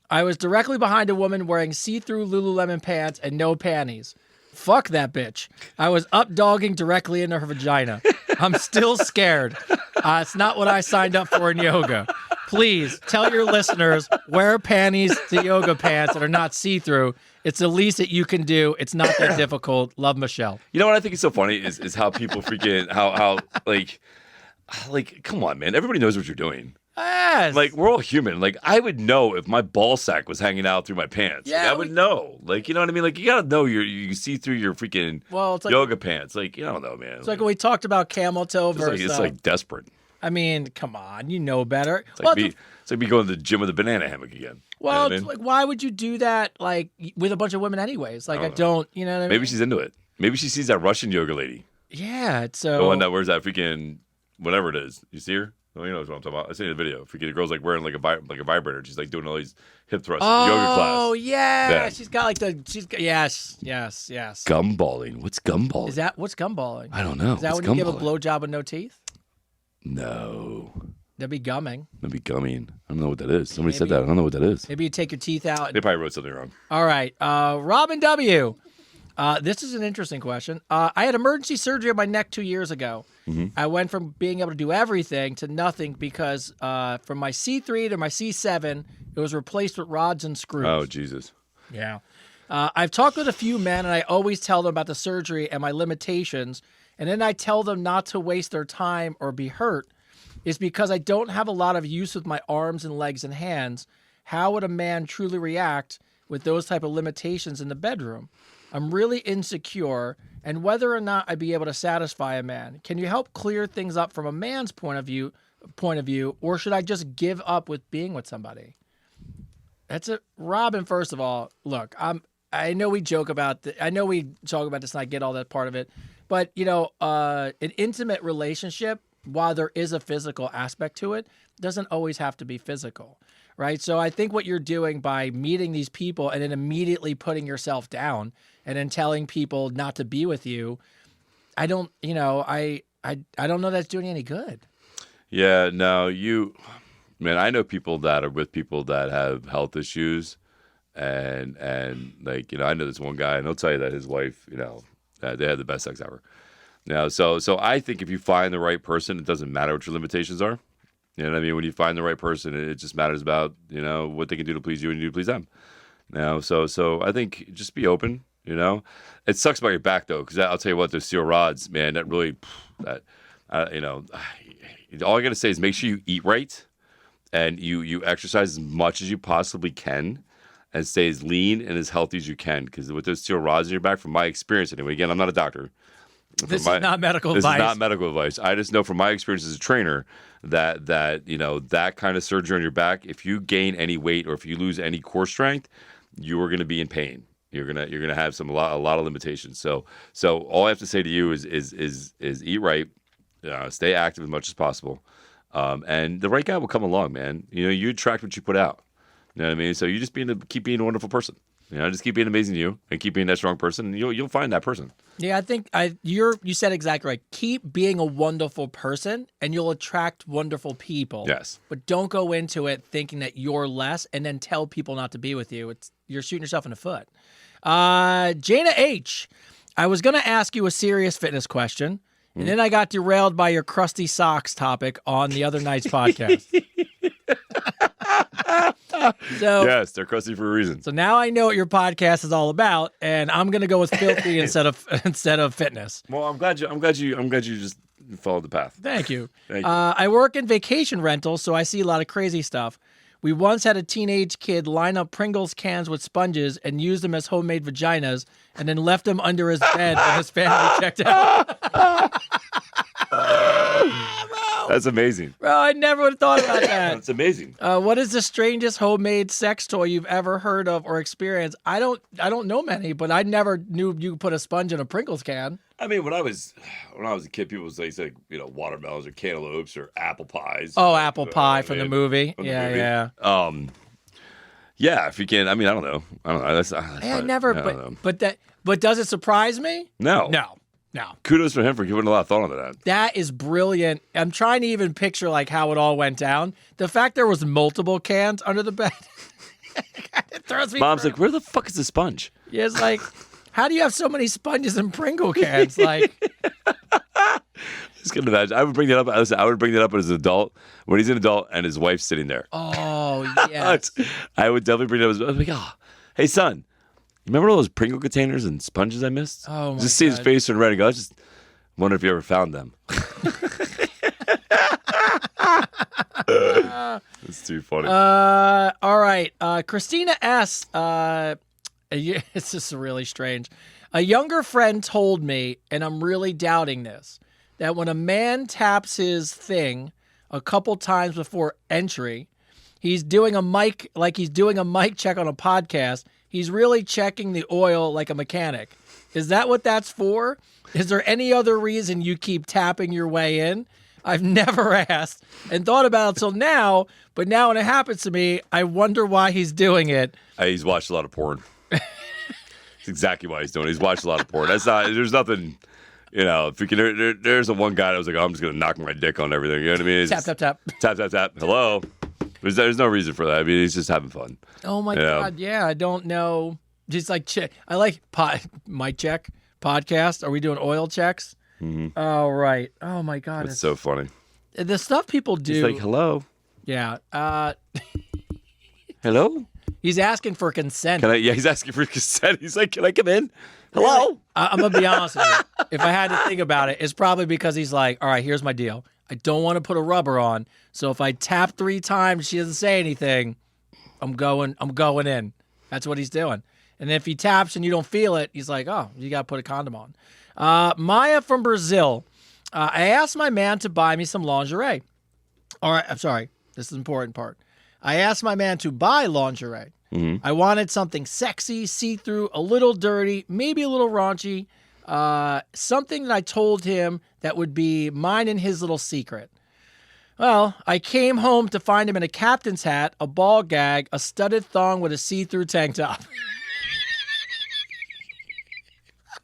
I was directly behind a woman wearing see-through Lululemon pants and no panties. Fuck that bitch. I was up dogging directly into her vagina. I'm still scared. It's not what I signed up for in yoga. Please tell your listeners, wear panties to yoga pants that are not see-through. It's the least that you can do. It's not that difficult. Love, Michelle. You know what I think is so funny is how people freaking how like come on, man. Everybody knows what you're doing. Yes. Like, we're all human. Like, I would know if my ball sack was hanging out through my pants. Yeah, like, I would know. Like, you know what I mean? Like, you gotta know you can see through your freaking yoga pants. Like, you don't know, man. It's like when we talked about camel toe versus... It's like desperate. I mean, come on. You know better. It's like me going to the gym with a banana hammock again. Well, you know it's like, why would you do that, like, with a bunch of women anyways? Like, I don't, you know what I mean? Maybe she's into it. Maybe she sees that Russian yoga lady. Yeah, so... The one that wears that freaking... whatever it is. You see her? Oh, you know what I'm talking about. I seen the video. Freaking the girl's like wearing like a vibrator. She's like doing all these hip thrusts yoga class. Oh yeah. She's got like yes. Gumballing. What's gumballing? What's gumballing? I don't know. Is that when you give a blowjob with no teeth? No. That'd be gumming. That'd be gumming. I don't know what that is. Somebody said that. I don't know what that is. Maybe you take your teeth out. They probably wrote something wrong. All right. Robin W. This is an interesting question. I had emergency surgery on my neck 2 years ago. Mm-hmm. I went from being able to do everything to nothing because from my C3 to my C7, it was replaced with rods and screws. Oh, Jesus. Yeah. I've talked with a few men, and I always tell them about the surgery and my limitations, and then I tell them not to waste their time or be hurt. It's because I don't have a lot of use with my arms and legs and hands. How would a man truly react with those type of limitations in the bedroom? I'm really insecure and whether or not I'd be able to satisfy a man. Can you help clear things up from a man's point of view, or should I just give up with being with somebody? That's it. Robin, first of all, look, I know we joke about I know we talk about this and I get all that part of it, but an intimate relationship, while there is a physical aspect to it, doesn't always have to be physical, right? So I think what you're doing by meeting these people and then immediately putting yourself down and then telling people not to be with you, I don't know that's doing any good. Yeah, no, man, I know people that are with people that have health issues, and like, I know this one guy, and he'll tell you that his wife, they had the best sex ever. Now, so I think if you find the right person, it doesn't matter what your limitations are. You know what I mean? When you find the right person, it just matters about, what they can do to please you and you to please them. Now, so I think just be open, It sucks about your back, though, because I'll tell you what, those steel rods, man, that really, all I got to say is make sure you eat right and you exercise as much as you possibly can and stay as lean and as healthy as you can. Because with those steel rods in your back, from my experience anyway, again, I'm not a doctor. This is not medical advice. This is not medical advice. I just know from my experience as a trainer that kind of surgery on your back, if you gain any weight or if you lose any core strength, you are going to be in pain. You're gonna have a lot of limitations. So all I have to say to you is eat right, stay active as much as possible, and the right guy will come along, man. You attract what you put out. You know what I mean? So you just keep being a wonderful person. Just keep being amazing to you and keep being that strong person, and you'll find that person. Yeah, I think you said exactly right. Keep being a wonderful person, and you'll attract wonderful people. Yes. But don't go into it thinking that you're less, and then tell people not to be with you. You're shooting yourself in the foot. Jana H., I was going to ask you a serious fitness question, and then I got derailed by your crusty socks topic on the other night's podcast. So, yes, they're crusty for a reason. So now I know what your podcast is all about, and I'm going to go with filthy instead of fitness. Well, I'm glad you just followed the path. Thank you. Thank you. I work in vacation rentals, so I see a lot of crazy stuff. We once had a teenage kid line up Pringles cans with sponges and use them as homemade vaginas, and then left them under his bed when his family checked out. That's amazing. Bro, I never would have thought about that. That's amazing. What is the strangest homemade sex toy you've ever heard of or experienced? I don't know many, but I never knew you could put a sponge in a Pringles can. I mean, when I was a kid, people would say watermelons or cantaloupes or apple pies. Oh, apple pie from the movie. Yeah. Yeah, if you can. I mean, I don't know. But does it surprise me? No. Kudos for him for giving a lot of thought onto that. That is brilliant. I'm trying to even picture how it all went down. The fact there was multiple cans under the bed, it throws me. Mom's like, where the fuck is the sponge? Yeah, it's like, how do you have so many sponges in Pringle cans? Like, just couldn't imagine. I would bring that up. I would bring that up as an adult when he's an adult and his wife's sitting there. Oh yes. I would definitely bring that up. I was like, hey son. Remember all those Pringle containers and sponges I missed? Oh, my Just see God. his face turn red and go, I just wonder if you ever found them. It's too funny. All right. Christina S. It's just really strange. A younger friend told me, and I'm really doubting this, that when a man taps his thing a couple times before entry, he's doing a mic check on a podcast. He's really checking the oil like a mechanic. Is that what that's for? Is there any other reason you keep tapping your way in? I've never asked and thought about it till now, but now when it happens to me, I wonder why he's doing it. He's watched a lot of porn. That's exactly why he's doing it. He's watched a lot of porn. There's nothing, if you can, there's the one guy that was like, I'm just going to knock my dick on everything. You know what I mean? Tap, tap, tap. Tap, tap, tap. Hello. There's no reason for that. I mean, he's just having fun. Oh my God. Yeah. I don't know. Just like, I like mic check podcast. Are we doing oil checks? Mm-hmm. Oh, right. Oh my God. It's so funny. The stuff people do. He's like, hello. Yeah. Hello? He's asking for consent. He's asking for consent. He's like, can I come in? Hello? I'm going to be honest with you. If I had to think about it, it's probably because he's like, all right, here's my deal. I don't want to put a rubber on. So if I tap 3 times, she doesn't say anything, I'm going in. That's what he's doing. And if he taps and you don't feel it, he's like, oh, you got to put a condom on. Maya from Brazil. I asked my man to buy me some lingerie. All right, I'm sorry. This is the important part. I asked my man to buy lingerie. Mm-hmm. I wanted something sexy, see-through, a little dirty, maybe a little raunchy, something that I told him that would be mine and his little secret. Well, I came home to find him in a captain's hat, a ball gag, a studded thong with a see-through tank top.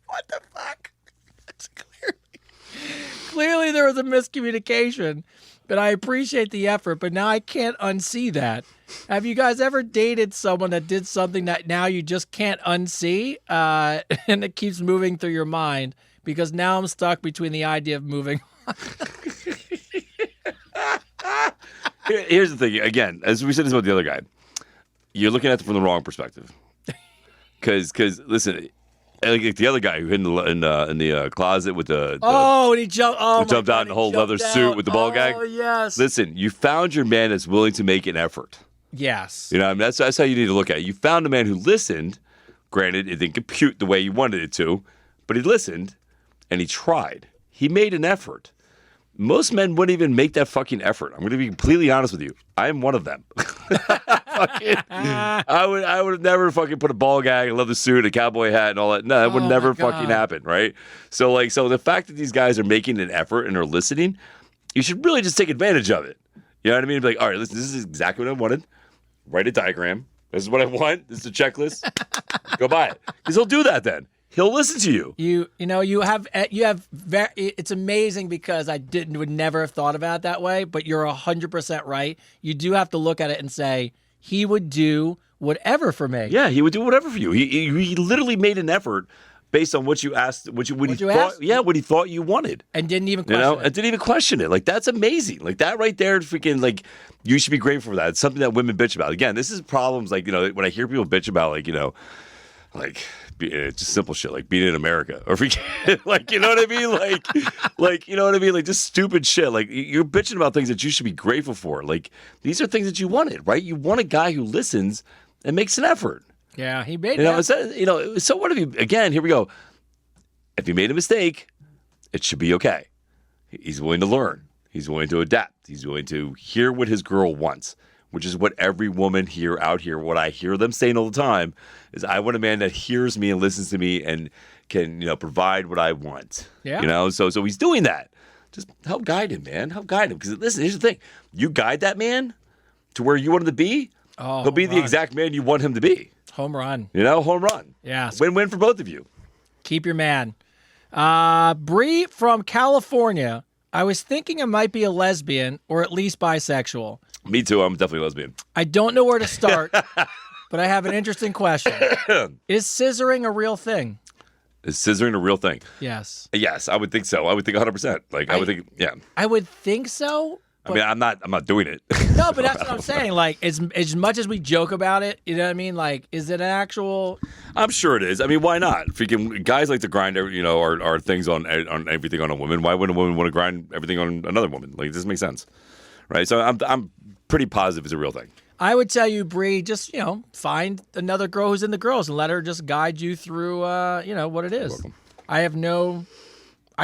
What the fuck? Clearly there was a miscommunication, but I appreciate the effort, but now I can't unsee that. Have you guys ever dated someone that did something that now you just can't unsee, and it keeps moving through your mind? Because now I'm stuck between the idea of moving on. Here's the thing. Again, as we said this about the other guy, you're looking at it from the wrong perspective. Because listen, like the other guy who hid in the closet with the and he jumped. Oh, jumped out in the whole leather suit with the ball gag. Oh yes. Listen, you found your man that's willing to make an effort. Yes. You know, I mean, that's how you need to look at it. You found a man who listened. Granted, it didn't compute the way you wanted it to, but he listened and he tried. He made an effort. Most men wouldn't even make that fucking effort. I'm going to be completely honest with you. I am one of them. I would have never fucking put a ball gag, a leather suit, a cowboy hat, and all that. No, that would never fucking happen, right? So the fact that these guys are making an effort and are listening, you should really just take advantage of it. You know what I mean? Be like, all right, listen, this is exactly what I wanted. Write a diagram. This is what I want. This is a checklist. Go buy it. Because he'll do that then. He'll listen to you. It's amazing because I would never have thought about it that way, but you're 100% right. You do have to look at it and say, he would do whatever for me. Yeah, he would do whatever for you. He literally made an effort based on what you asked, what he thought you wanted. And didn't even question it. And didn't even question it. Like, that's amazing. Like, that right there, freaking, like, you should be grateful for that. It's something that women bitch about. Again, this is problems, like, when I hear people bitch about, like, just simple shit like being in America or like, you know what I mean? Like, you know what I mean? Like, just stupid shit. Like, you're bitching about things that you should be grateful for. Like, these are things that you wanted, right? You want a guy who listens and makes an effort. Yeah, he made it. So what if you, again, here we go. If he made a mistake, it should be okay. He's willing to learn. He's willing to adapt. He's willing to hear what his girl wants, which is what every woman out here, what I hear them saying all the time, is I want a man that hears me and listens to me and can, provide what I want. Yeah. So he's doing that. Just help guide him, man. Help guide him. Because listen, here's the thing. You guide that man to where you want him to be, he'll be the exact man you want him to be. Home run. Home run. Yeah. Win-win for both of you. Keep your man. Bree from California. I was thinking I might be a lesbian or at least bisexual. Me too. I'm definitely a lesbian. I don't know where to start, but I have an interesting question. Is scissoring a real thing? Is scissoring a real thing? Yes. Yes, I would think so. I would think 100%. Like, I would think, yeah. I would think so. I mean, I'm not doing it. No, but that's what I'm saying. Like, as much as we joke about it, you know what I mean? Like, is it an actual? I'm sure it is. I mean, why not? Freaking guys like to grind, our things on everything on a woman. Why wouldn't a woman want to grind everything on another woman? Like, it doesn't make sense, right? So I'm pretty positive it's a real thing. I would tell you, Bree, just find another girl who's in the girls and let her just guide you through, what it is. I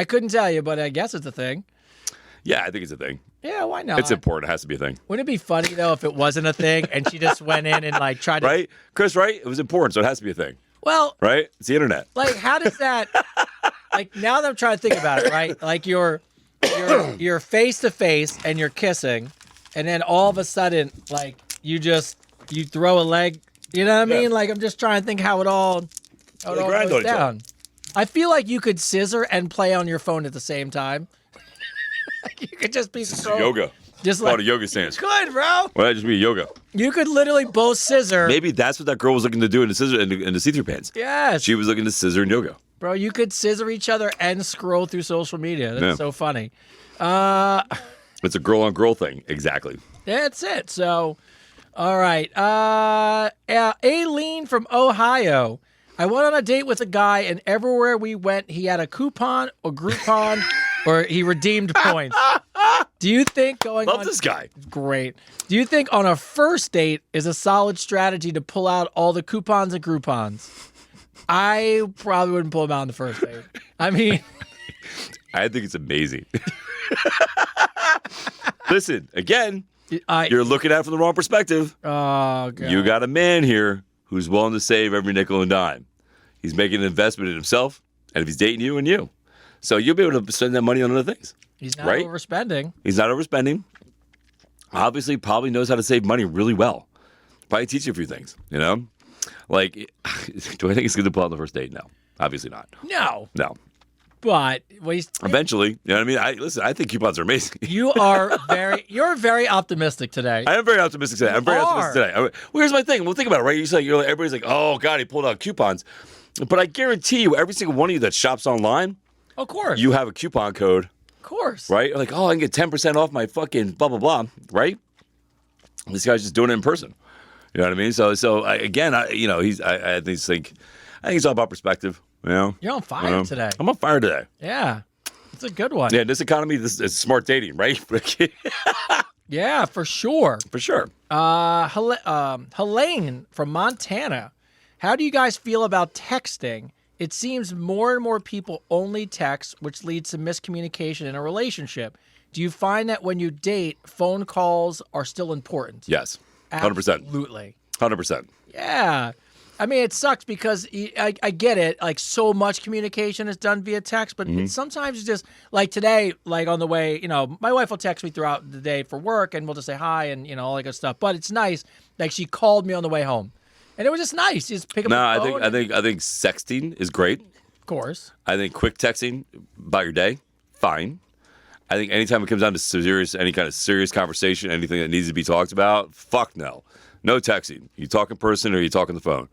couldn't tell you, but I guess it's a thing. Yeah, I think it's a thing. Yeah, why not? It's important. It has to be a thing. Wouldn't it be funny, though, if it wasn't a thing and she just went in and, tried to... Right? Chris, right? It was important, so it has to be a thing. Well... Right? It's the internet. Like, how does that... now that I'm trying to think about it, right? Like, you're face-to-face and you're kissing, and then all of a sudden, like, you throw a leg... You know what I mean? Like, I'm just trying to think how it all goes down. I feel like you could scissor and play on your phone at the same time. You could just be yoga. Just like a yoga stance. Good, bro. Well, that just be yoga. You could literally both scissor. Maybe that's what that girl was looking to do in the scissor in the see-through pants. Yes. She was looking to scissor and yoga. Bro, you could scissor each other and scroll through social media. That's so funny. It's a girl-on-girl thing. Exactly. That's it. So, all right. Aileen from Ohio. I went on a date with a guy, and everywhere we went, he had a coupon or Groupon, or he redeemed points. Do you think going Love on this guy. Great. Do you think on a first date is a solid strategy to pull out all the coupons and Groupons? I probably wouldn't pull them out on the first date. I mean, I think it's amazing. Listen, again, you're looking at it from the wrong perspective. Oh, God. You got a man here who's willing to save every nickel and dime. He's making an investment in himself, and if he's dating you and you. So you'll be able to spend that money on other things. He's not right? overspending. He's not overspending. Obviously, probably knows how to save money really well. Probably teach you a few things, you know? Like, do I think it's good to pull out on the first date? No. Obviously not. No. No. But eventually, you know what I mean? I think coupons are amazing. you're very optimistic today. I am very optimistic today. I'm very optimistic today. Well, here's my thing. Well, think about it, right? Everybody's like, oh, God, he pulled out coupons. But I guarantee you, every single one of you that shops online, of course, you have a coupon code. Of course. Right? Like, oh, I can get 10% off my fucking blah, blah, blah. Right? This guy's just doing it in person. You know what I mean? So I think it's all about perspective. You know? You're on fire today. I'm on fire today. Yeah. It's a good one. Yeah, this economy, this is smart dating, right? Yeah, for sure. For sure. Helene from Montana. How do you guys feel about texting? It seems more and more people only text, which leads to miscommunication in a relationship. Do you find that when you date, phone calls are still important? Yes. 100%. Absolutely. 100%. Yeah. I mean, it sucks because I get it. Like, so much communication is done via text, but sometimes it's just like today, like on the way, my wife will text me throughout the day for work and we'll just say hi and, all that good stuff. But it's nice. Like, she called me on the way home. And it was just nice. You just pick up the phone. I think sexting is great. Of course. I think quick texting about your day, fine. I think anytime it comes down to any kind of serious conversation, anything that needs to be talked about, fuck no. No texting. You talk in person or you talk on the phone.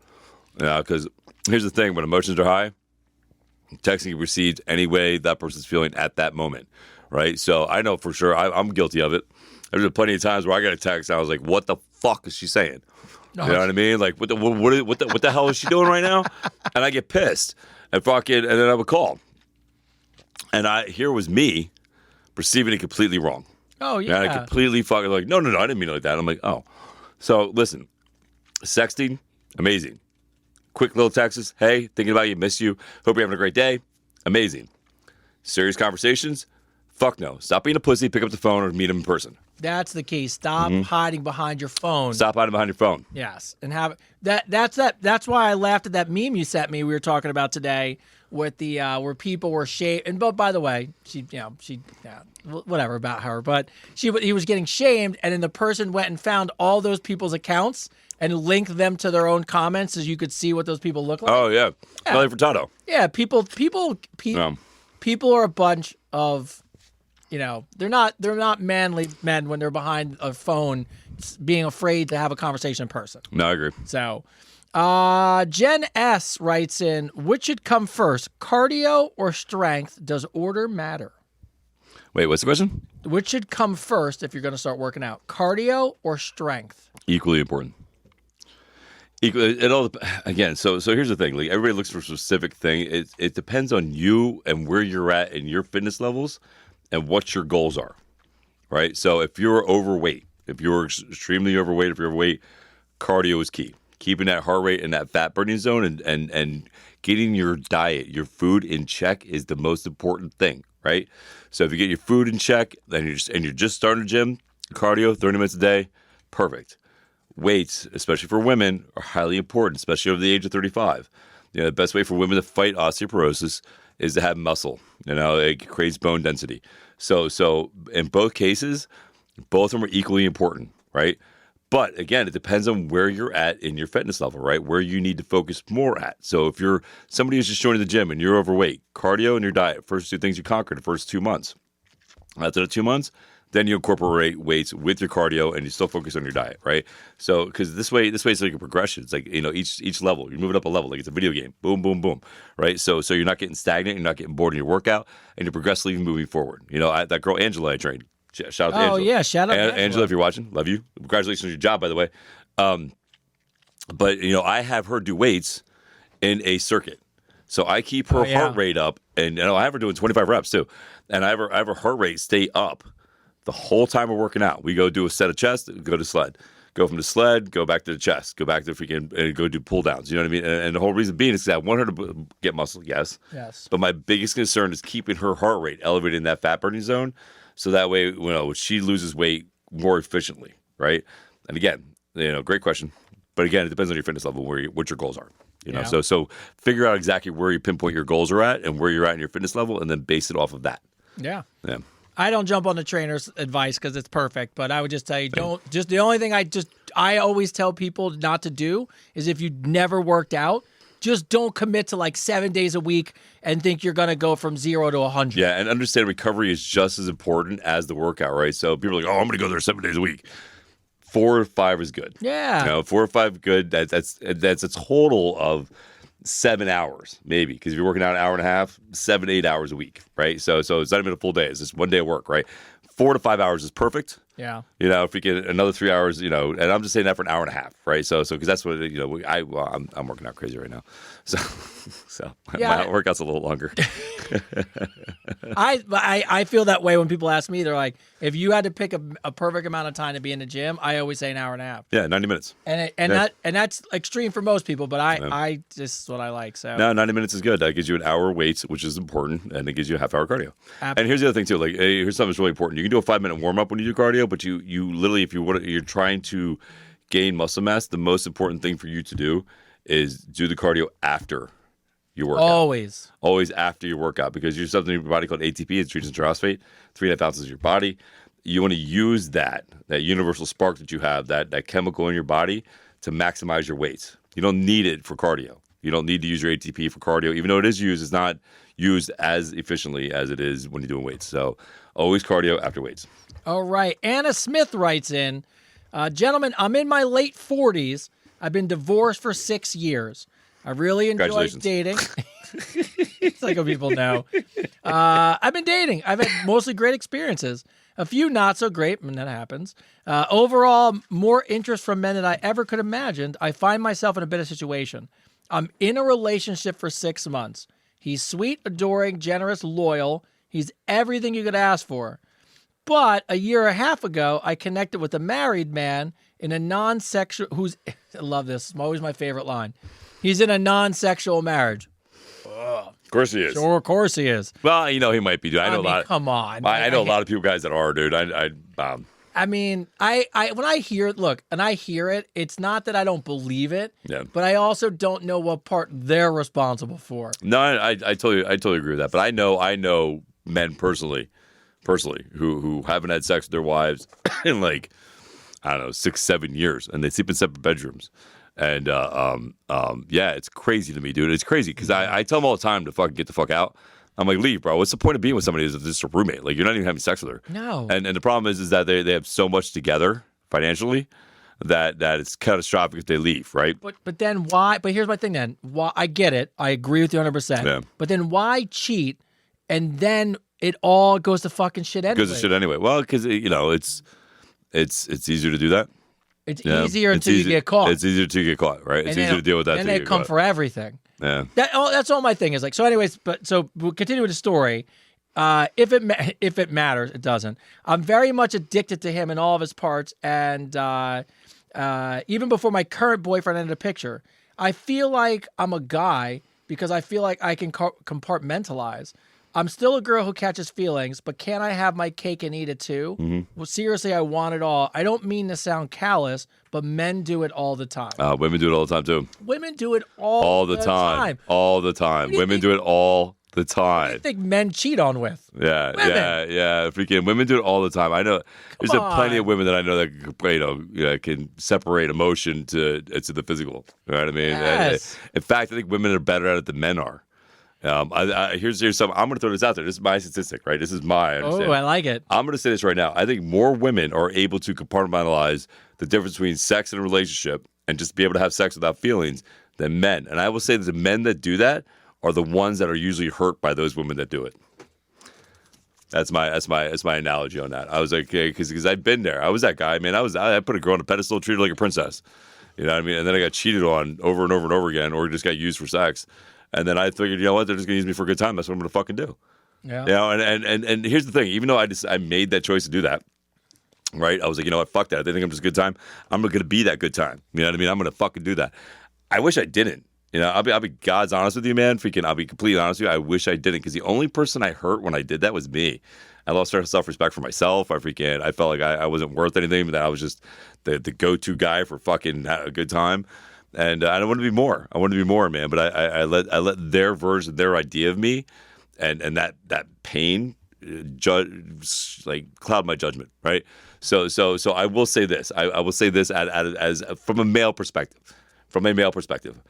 Because here's the thing, when emotions are high, texting can be received any way that person's feeling at that moment, right? So I know for sure, I'm guilty of it. There's been plenty of times where I got a text and I was like, what the fuck is she saying? You know what I mean? Like, what the hell is she doing right now? And I get pissed and and then I would call. And here was me perceiving it completely wrong. Oh, yeah. And I completely fucking like, no, I didn't mean it like that. I'm like, oh. So listen, sexting, amazing. Quick little texts, hey, thinking about you, miss you, hope you're having a great day, amazing. Serious conversations, fuck no. Stop being a pussy, pick up the phone, or meet him in person. That's the key. Stop hiding behind your phone. Stop hiding behind your phone. Yes, and have that's why I laughed at that meme you sent me. We were talking about today with the where people were shamed. And but by the way, whatever about her, but he was getting shamed, and then the person went and found all those people's accounts and linked them to their own comments, so you could see what those people look like. Oh yeah, Nelly Furtado. Yeah, people are a bunch of. They're not manly men when they're behind a phone being afraid to have a conversation in person. No, I agree. So, Jen S. writes in, which should come first, cardio or strength? Does order matter? Wait, what's the question? Which should come first if you're going to start working out, cardio or strength? Equally important. It all again. So here's the thing. Like, everybody looks for a specific thing. It depends on you and where you're at in your fitness levels. And what your goals are, right? So if you're overweight, if you're extremely overweight, cardio is key. Keeping that heart rate in that fat burning zone and getting your diet, your food in check is the most important thing, right? So if you get your food in check, then you're just starting a gym, cardio, 30 minutes a day, perfect. Weights, especially for women, are highly important, especially over the age of 35. The best way for women to fight osteoporosis is to have muscle. It creates bone density. So in both cases, both of them are equally important, right? But again, it depends on where you're at in your fitness level, right? Where you need to focus more at. So if you're somebody who's just joining the gym and you're overweight, cardio and your diet, first two things you conquer the first 2 months. After the 2 months, then you incorporate weights with your cardio and you still focus on your diet, right? So, because this way it's like a progression. It's like, each level, you're moving up a level, like it's a video game. Boom, boom, boom, right? So you're not getting stagnant, you're not getting bored in your workout, and you're progressively moving forward. That girl Angela I trained. Shout out to Angela. Oh, yeah, shout out to Angela, if you're watching, love you. Congratulations on your job, by the way. But I have her do weights in a circuit. So I keep her heart rate up, and I have her doing 25 reps too. And I have her heart rate stay up The whole time we're working out, we go do a set of chest, go to sled. Go from the sled, go back to the chest, go back to freaking, and go do pull downs. You know what I mean? And the whole reason being is that I want her to get muscle, yes. But my biggest concern is keeping her heart rate elevated in that fat burning zone, so that way, she loses weight more efficiently, right? And again, great question. But again, it depends on your fitness level, what your goals are. So figure out exactly where you pinpoint your goals are at and where you're at in your fitness level, and then base it off of that. Yeah. Yeah. I don't jump on the trainer's advice because it's perfect, but I would just tell you, the only thing I always tell people not to do is if you never worked out, just don't commit to like 7 days a week and think you're going to go from 0 to 100. Yeah, and understand recovery is just as important as the workout, right? So people are like, I'm going to go there 7 days a week. 4 or 5 is good. Yeah. 4 or 5 good. That's a total of 7 hours, maybe, because if you're working out an hour and a half, 7 to 8 hours a week, right? So it's not even a full day. It's just 1 day of work, right? 4 to 5 hours is perfect. Yeah. If we get another 3 hours, and I'm just saying that for an hour and a half, right? So because that's what I'm working out crazy right now, so my workout's a little longer. I feel that way when people ask me. They're like, if you had to pick a perfect amount of time to be in the gym, I always say an hour and a half. Yeah, 90 minutes. And that's extreme for most people, but I this is what I like. So no, 90 minutes is good. That gives you an hour weights, which is important, and it gives you a half-hour cardio. Absolutely. And here's the other thing too. Like, here's something that's really important. You can do a 5-minute warm-up when you do cardio, but you literally, if you're trying to gain muscle mass, the most important thing for you to do is do the cardio after your workout. Always after your workout, because you have something in your body called ATP, it's transient phosphate, 3.5 ounces of your body. You want to use that universal spark that you have, that chemical in your body, to maximize your weights. You don't need it for cardio. You don't need to use your ATP for cardio. Even though it is used, it's not used as efficiently as it is when you're doing weights. So always cardio after weights. All right. Anna Smith writes in, gentlemen, I'm in my late 40s. I've been divorced for 6 years. I really enjoy dating. It's like what people know. I've been dating. I've had mostly great experiences. A few not so great, and that happens. Overall, more interest from men than I ever could imagined. I find myself in a bitter situation. I'm in a relationship for 6 months. He's sweet, adoring, generous, loyal. He's everything you could ask for. But a year and a half ago, I connected with a married man in a non-sexual, I love this, it's always my favorite line. He's in a non-sexual marriage. Of course he is. Sure, of course he is. Well, he might be. I know come on. I know a lot of people guys that are, dude. I mean, when I hear it, I hear it, it's not that I don't believe it, but I also don't know what part they're responsible for. No, I totally agree with that. But I know men personally who haven't had sex with their wives in 6-7 years, and they sleep in separate bedrooms. And it's crazy to me, dude. It's crazy because I tell them all the time to fucking get the fuck out. I'm like, leave, bro. What's the point of being with somebody who's just a roommate? Like, you're not even having sex with her. No. And the problem is that they have so much together financially that it's catastrophic if they leave, right? But then why? But here's my thing then. Why? I get it. I agree with you 100%. Yeah. But then why cheat and then it all goes to fucking shit anyway? Goes to shit anyway. Well, because, it's easier to do that. It's easier until you get caught. It's easier to get caught, right? It's easier to deal with that. And they come for everything. Yeah. That's all my thing is like. So, anyways, so we'll continue with the story. If it matters, it doesn't. I'm very much addicted to him in all of his parts, and even before my current boyfriend entered the picture, I feel like I'm a guy because I feel like I can compartmentalize. I'm still a girl who catches feelings, but can I have my cake and eat it too? Mm-hmm. Well, seriously, I want it all. I don't mean to sound callous, but men do it all the time. Women do it all the time too. Women do it all the time. All the time. Women do it all the time. What do you think men cheat on with? Yeah, women. yeah. Freaking women do it all the time. I know there's plenty of women that I know that can separate emotion to the physical. You know what I mean? Yes. In fact, I think women are better at it than men are. Here's something. I'm going to throw this out there. This is my statistic, right? This is my understanding. Oh, I like it. I'm going to say this right now. I think more women are able to compartmentalize the difference between sex and a relationship and just be able to have sex without feelings than men. And I will say that the men that do that are the ones that are usually hurt by those women that do it. That's my analogy on that. I was like, because I've been there. I was that guy, man. I put a girl on a pedestal, treated her like a princess. You know what I mean? And then I got cheated on over and over and over again, or just got used for sex. And then I figured, you know what? They're just going to use me for a good time. That's what I'm going to fucking do. Yeah. You know, and here's the thing. Even though I made that choice to do that, right? I was like, you know what? Fuck that. They think I'm just a good time. I'm going to be that good time. You know what I mean? I'm going to fucking do that. I wish I didn't. You know, I'll be God's honest with you, man. I'll be completely honest with you. I wish I didn't, because the only person I hurt when I did that was me. I lost self-respect for myself. I felt like I wasn't worth anything, but that I was just the go-to guy for fucking a good time. And I want to be more. I want to be more, man. But I let their version, their idea of me, and that pain, cloud my judgment, right? So I will say this. I will say this as from a male perspective. From a male perspective,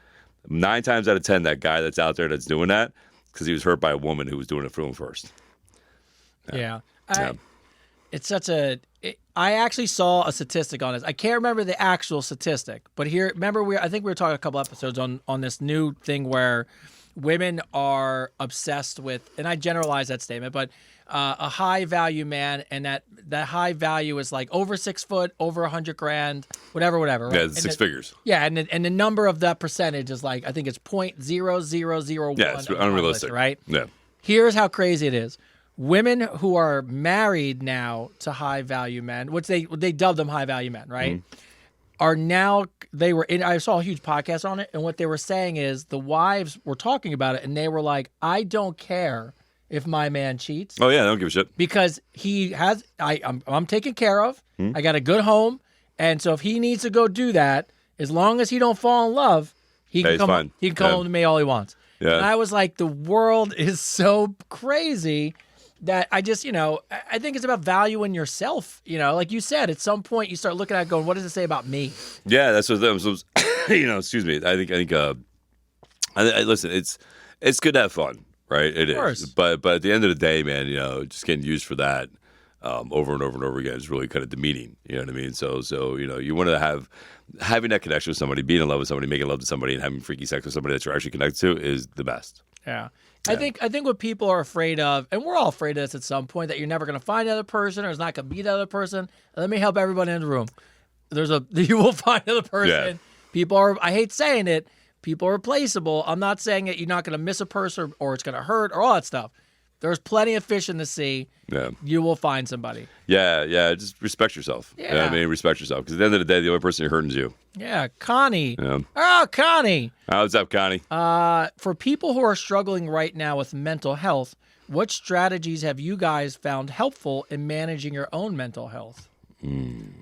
9 times out of 10, that guy that's out there that's doing that, because he was hurt by a woman who was doing it for him first. Yeah. It's such a. I actually saw a statistic on this. I can't remember the actual statistic, but here, remember, I think we were talking a couple episodes on this new thing where women are obsessed with, and I generalize that statement, but a high value man, and that high value is like over 6 foot, over $100,000, whatever. Right? Yeah, six figures. Yeah, and the number of that percentage is like, I think it's 0.0001. Yeah, it's unrealistic, right? Yeah. Here's how crazy it is. Women who are married now to high value men, which they dub them high value men, right? Mm-hmm. Are now, I saw a huge podcast on it, and what they were saying is the wives were talking about it, and they were like, I don't care if my man cheats. Oh yeah, I don't give a shit. Because I'm taken care of. Mm-hmm. I got a good home, and so if he needs to go do that, as long as he don't fall in love, he can come home to me all he wants. Yeah. And I was like, the world is so crazy that I just, I think it's about valuing yourself. Like you said, at some point you start looking at it going, what does it say about me? Yeah, that's what was, excuse me. I think, listen, it's good to have fun, right? It is. But at the end of the day, man, just getting used for that over and over and over again is really kind of demeaning. You know what I mean? So you want to having that connection with somebody, being in love with somebody, making love to somebody, and having freaky sex with somebody that you're actually connected to is the best. Yeah. I think what people are afraid of, and we're all afraid of this at some point, that you're never going to find another person or it's not going to be the other person. Let me help everybody in the room. You will find another person. Yeah. People are, I hate saying it, people are replaceable. I'm not saying that you're not going to miss a person or it's going to hurt or all that stuff. There's plenty of fish in the sea. Yeah. You will find somebody. Yeah. Just respect yourself. Yeah. You know what I mean? Respect yourself. Because at the end of the day, the only person you're hurting is you. Yeah. Connie. Yeah. Oh, Connie. What's up, Connie? For people who are struggling right now with mental health, what strategies have you guys found helpful in managing your own mental health?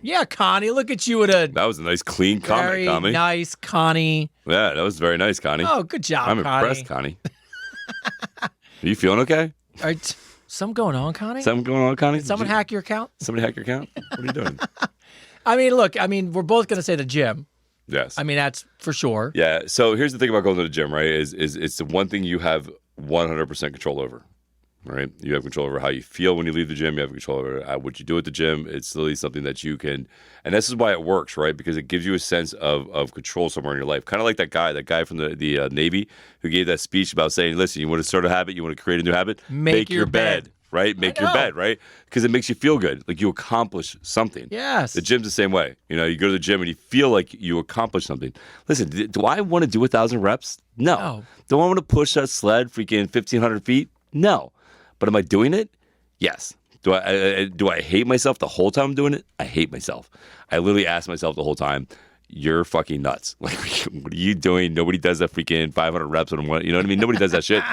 Yeah, Connie. Look at you with That was a nice, clean comment, Connie. Very nice, Connie. Yeah, that was very nice, Connie. Oh, good job, I'm impressed, Connie. Are you feeling okay? All right, something going on, Connie? Something going on, Connie? Did someone hack your account? Somebody hack your account? What are you doing? We're both going to say the gym. Yes. That's for sure. Yeah. So here's the thing about going to the gym, right? Is it's the one thing you have 100% control over, right? You have control over how you feel when you leave the gym. You have control over what you do at the gym. It's really something that you can, and this is why it works, right? Because it gives you a sense of control somewhere in your life. Kind of like that guy from the Navy who gave that speech about saying, listen, you want to start a habit, you want to create a new habit, make your bed. Right? Make your bed, right? Because it makes you feel good. Like you accomplish something. Yes. The gym's the same way. You go to the gym and you feel like you accomplished something. Listen, do I want to do 1,000 reps? No. Do I want to push that sled freaking 1,500 feet? No. But am I doing it? Yes. Do I hate myself the whole time I'm doing it? I hate myself. I literally ask myself the whole time, you're fucking nuts. Like, what are you doing? Nobody does that freaking 500 reps on one. You know what I mean? Nobody does that shit.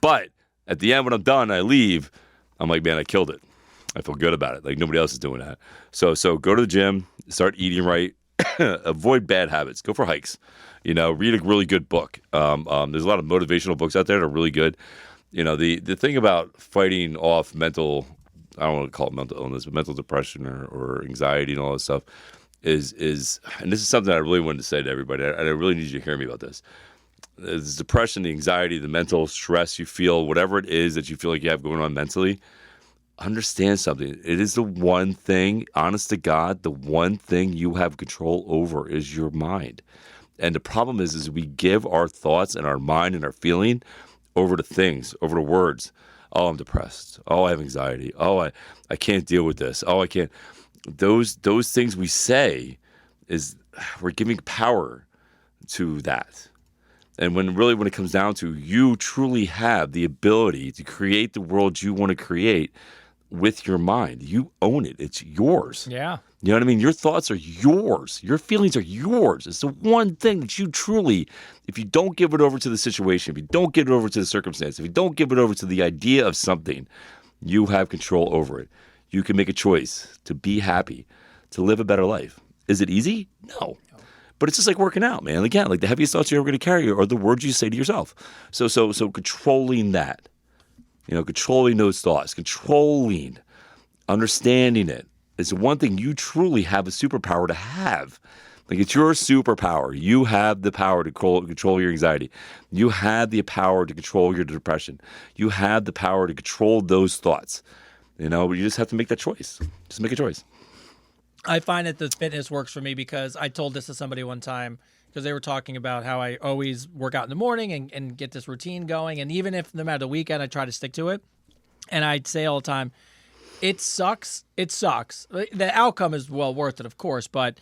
But at the end, when I'm done, I leave. I'm like, man, I killed it. I feel good about it. Like nobody else is doing that. So go to the gym, start eating right, avoid bad habits, go for hikes, read a really good book. There's a lot of motivational books out there that are really good. The thing about fighting off mental, I don't want to call it mental illness, but mental depression or anxiety and all that stuff is, and this is something I really wanted to say to everybody, and I really need you to hear me about this. The depression, the anxiety, the mental stress you feel, whatever it is that you feel like you have going on mentally, understand something. It is the one thing, honest to God, the one thing you have control over is your mind. And the problem is we give our thoughts and our mind and our feeling over to things, over to words. Oh, I'm depressed. Oh, I have anxiety. Oh, I can't deal with this. Oh, I can't. Those things we say is we're giving power to that. And when it comes down to, you truly have the ability to create the world you want to create with your mind. You own it. It's yours. Yeah. You know what I mean? Your thoughts are yours. Your feelings are yours. It's the one thing that you truly, if you don't give it over to the situation, if you don't give it over to the circumstance, if you don't give it over to the idea of something, you have control over it. You can make a choice to be happy, to live a better life. Is it easy? No. But it's just like working out, man. Again, like the heaviest thoughts you're ever going to carry are the words you say to yourself. So controlling that, controlling those thoughts, understanding it is the one thing you truly have a superpower to have. Like, it's your superpower. You have the power to control your anxiety. You have the power to control your depression. You have the power to control those thoughts. You just have to make that choice. Just make a choice. I find that the fitness works for me because I told this to somebody one time because they were talking about how I always work out in the morning and get this routine going. And even if no matter the weekend, I try to stick to it. And I'd say all the time, it sucks. It sucks. The outcome is well worth it, of course. But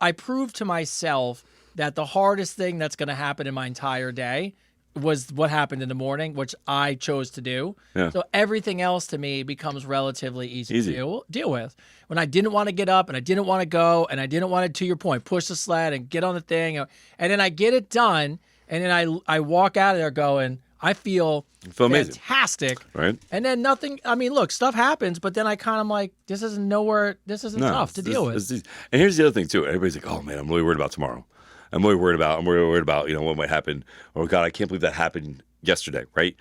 I proved to myself that the hardest thing that's going to happen in my entire day was what happened in the morning, which I chose to do. Yeah. So everything else to me becomes relatively easy. To deal with. When I didn't want to get up and I didn't want to go and I didn't want to, to your point, push the sled and get on the thing. And then I get it done and then I walk out of there going, I feel fantastic. Right. And then nothing, I mean, look, stuff happens, but then I kind of like, this isn't tough to deal with. And here's the other thing too. Everybody's like, oh man, I'm really worried about tomorrow. I'm really worried about, what might happen. Or God, I can't believe that happened yesterday, right?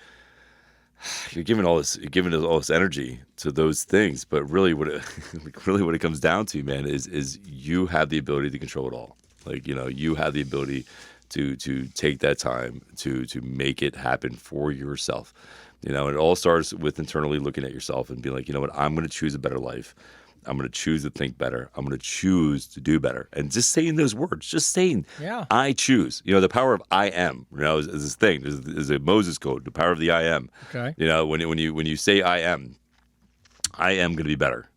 You're giving all this energy to those things, but really what it comes down to, man, is you have the ability to control it all. Like, you have the ability to take that time to make it happen for yourself. It all starts with internally looking at yourself and being like, you know what, I'm going to choose a better life. I'm going to choose to think better. I'm going to choose to do better. And just saying those words, just saying, I choose. The power of I am, is this thing. There's a Moses code, the power of the I am. Okay. When you say I am going to be better.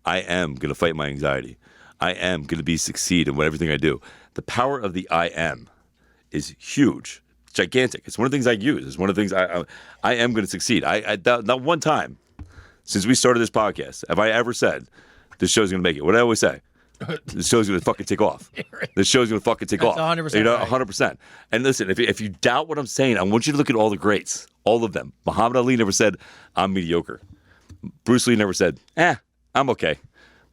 I am going to fight my anxiety. I am going to succeed in everything I do. The power of the I am is huge, gigantic. It's one of the things I use. It's one of the things I am going to succeed. Not one time since we started this podcast have I ever said, this show's going to make it. What do I always say? This show's going to fucking take off. This show's going to fucking take off. 100%. Right. 100%. And listen, if you doubt what I'm saying, I want you to look at all the greats, all of them. Muhammad Ali never said, I'm mediocre. Bruce Lee never said, I'm okay.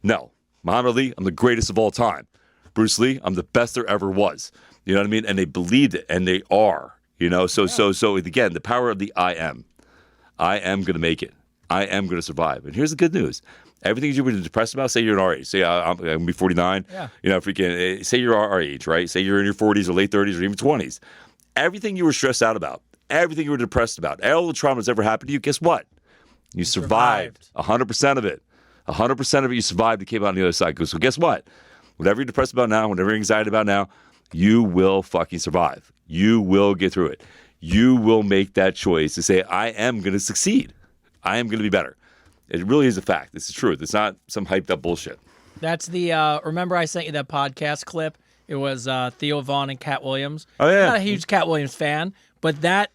No. Muhammad Ali, I'm the greatest of all time. Bruce Lee, I'm the best there ever was. You know what I mean? And they believed it, and they are. So again, the power of the I am. I am going to make it. I am going to survive. And here's the good news. Everything you've been depressed about, say you're in our age. Say I'm going to be 49. Yeah. Say you're our age, right? Say you're in your 40s or late 30s or even 20s. Everything you were stressed out about, everything you were depressed about, all the trauma that's ever happened to you, guess what? You survived. 100% of it. 100% of it you survived and came out on the other side. So guess what? Whatever you're depressed about now, whatever you're anxiety about now, you will fucking survive. You will get through it. You will make that choice to say, I am going to succeed. I am going to be better. It really is a fact. It's the truth. It's not some hyped up bullshit. That's the, remember I sent you that podcast clip? It was Theo Vaughn and Cat Williams. Oh, yeah. I'm not a huge Cat Williams fan, but that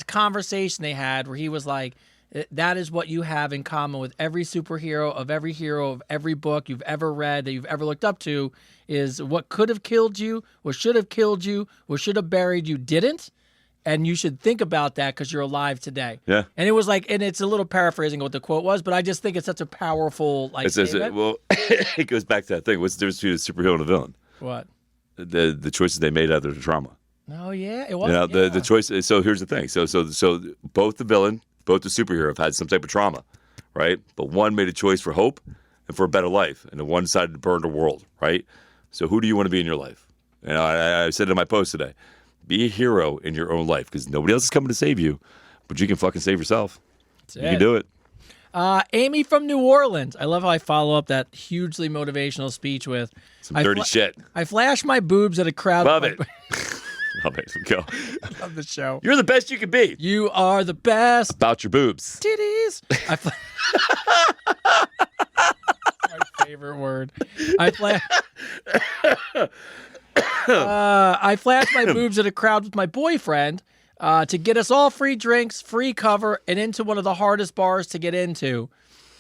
conversation they had where he was like, that is what you have in common with every superhero of every book you've ever read that you've ever looked up to is what could have killed you, what should have killed you, what should have buried you didn't. And you should think about that because you're alive today. Yeah. And it was like, and it's a little paraphrasing what the quote was, but I just think it's such a powerful statement. Well, it goes back to that thing. What's the difference between a superhero and a villain? What? The choices they made out of their trauma. Oh yeah, it was. The choice. So here's the thing. So both the villain, both the superhero have had some type of trauma, right? But one made a choice for hope and for a better life, and the one decided to burn the world, right? So who do you want to be in your life? And I said in my post today. Be a hero in your own life because nobody else is coming to save you, but you can fucking save yourself. You can do it. Amy from New Orleans. I love how I follow up that hugely motivational speech with some dirty shit. I flash my boobs at a crowd. Love it. Love it. Go. I love the show. You're the best you can be. You are the best. About your boobs. Titties. My favorite word. I flash. I flashed my boobs at a crowd with my boyfriend to get us all free drinks, free cover, and into one of the hardest bars to get into.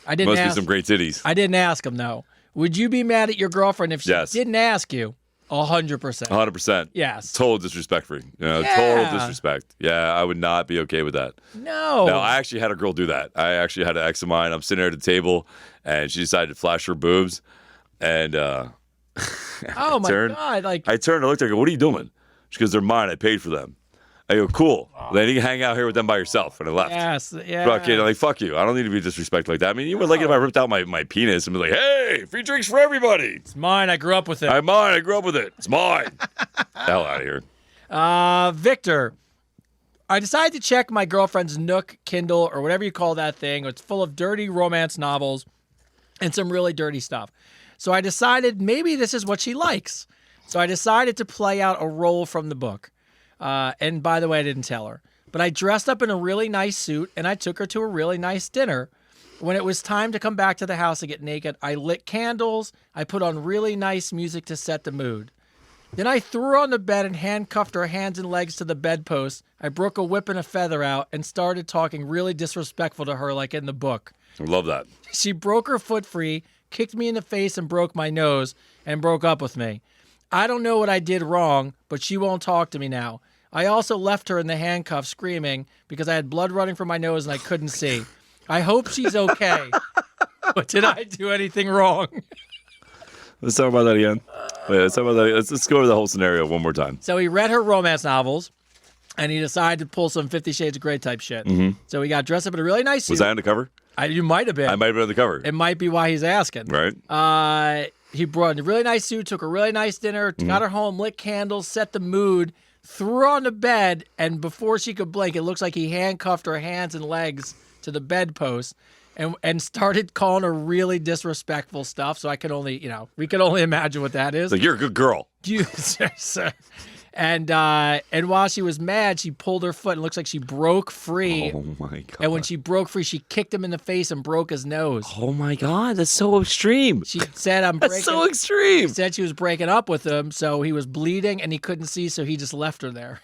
I didn't Must ask, be some great titties. I didn't ask him, though. Would you be mad at your girlfriend if she Yes. didn't ask you? 100%. 100%. Yes. Total disrespect for you. Total Yeah. disrespect. Yeah, I would not be okay with that. No. No, I actually had a girl do that. I actually had an ex of mine. I'm sitting there at the table, and she decided to flash her boobs, and oh, my God. Like, I turned and looked at her. What are you doing? She goes, they're mine. I paid for them. I go, cool. Then you can hang out here with them by yourself. And I left. yes. Yeah. Fucking, like, fuck you. I don't need to be disrespected like that. I mean, you would like it if I ripped out my penis and be like, hey, free drinks for everybody. It's mine. I grew up with it. I'm mine. I grew up with it. It's mine. Hell out of here. Victor, I decided to check my girlfriend's Nook, Kindle, or whatever you call that thing. It's full of dirty romance novels and some really dirty stuff. So I decided maybe this is what she likes. So I decided to play out a role from the book. And by the way, I didn't tell her. But I dressed up in a really nice suit, and I took her to a really nice dinner. When it was time to come back to the house and get naked, I lit candles. I put on really nice music to set the mood. Then I threw her on the bed and handcuffed her hands and legs to the bedpost. I broke a whip and a feather out and started talking really disrespectful to her like in the book. I love that. She broke her foot free, kicked me in the face and broke my nose, and broke up with me. I don't know what I did wrong, but she won't talk to me now. I also left her in the handcuffs screaming because I had blood running from my nose and I couldn't see. I hope she's okay. But did I do anything wrong? Let's talk about that again. Wait, let's talk about that. Let's go over the whole scenario one more time. So he read her romance novels, and he decided to pull some 50 Shades of Grey type shit. Mm-hmm. So he got dressed up in a really nice suit. Was I on the cover? You might have been. I might have been on the cover. It might be why he's asking. Right. He brought a really nice suit, took a really nice dinner, got her home, lit candles, set the mood, threw her on the bed, and before she could blink, it looks like he handcuffed her hands and legs to the bedpost and started calling her really disrespectful stuff. So I can only, we can only imagine what that is. Like, you're a good girl. And while she was mad, she pulled her foot and it looks like she broke free. Oh, my God. And when she broke free, she kicked him in the face and broke his nose. Oh, my God. That's so extreme. She said, That's so extreme. She said she was breaking up with him, so he was bleeding and he couldn't see, so he just left her there.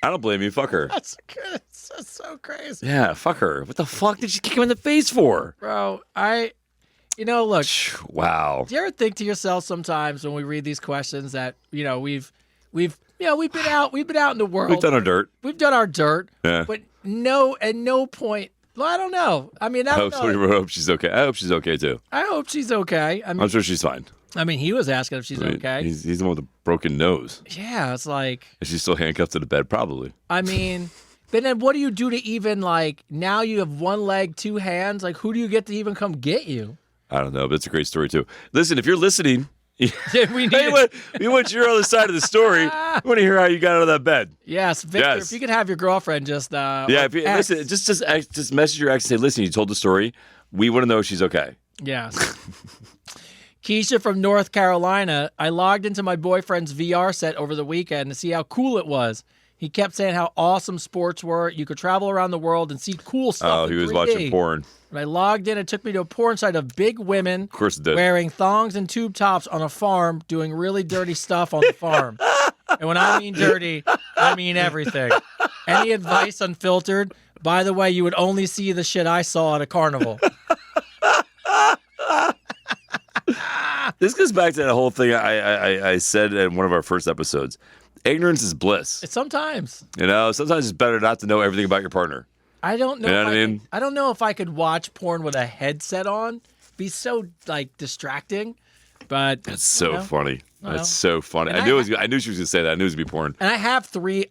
I don't blame you. Fuck her. That's good. That's so crazy. Yeah, fuck her. What the fuck did she kick him in the face for? Bro, look. Wow. Do you ever think to yourself sometimes when we read these questions that, we've been out in the world. We've done our dirt. We've done our dirt. Yeah. But at no point. Well, I don't know. I mean, I hope she's okay. I hope she's okay too. I hope she's okay. I'm sure she's fine. I mean, he was asking if she's okay. He's the one with the broken nose. Yeah, it's like. Is she still handcuffed to the bed? Probably. I mean, but then what do you do to even now you have one leg, two hands? Like, who do you get to even come get you? I don't know, but it's a great story too. Listen, if you're listening. we want your other side of the story. We want to hear how you got out of that bed. Yes, Victor. If you could have your girlfriend just listen, just message your ex and say, listen, you told the story. We want to know if she's okay. Yes. Keisha from North Carolina. I logged into my boyfriend's VR set over the weekend to see how cool it was. He kept saying how awesome sports were. You could travel around the world and see cool stuff. Oh, he was 3D. watching porn. When I logged in, it took me to a porn site of big women of course it did. Wearing thongs and tube tops on a farm doing really dirty stuff on the farm. And when I mean dirty, I mean everything. Any advice unfiltered? By the way, you would only see the shit I saw at a carnival. This goes back to that whole thing I said in one of our first episodes. Ignorance is bliss. Sometimes. Sometimes it's better not to know everything about your partner. I don't know. You know what I mean? I don't know if I could watch porn with a headset on. Be so distracting. But that's so funny. That's so funny. I knew she was gonna say that. I knew it was gonna be porn. And I have three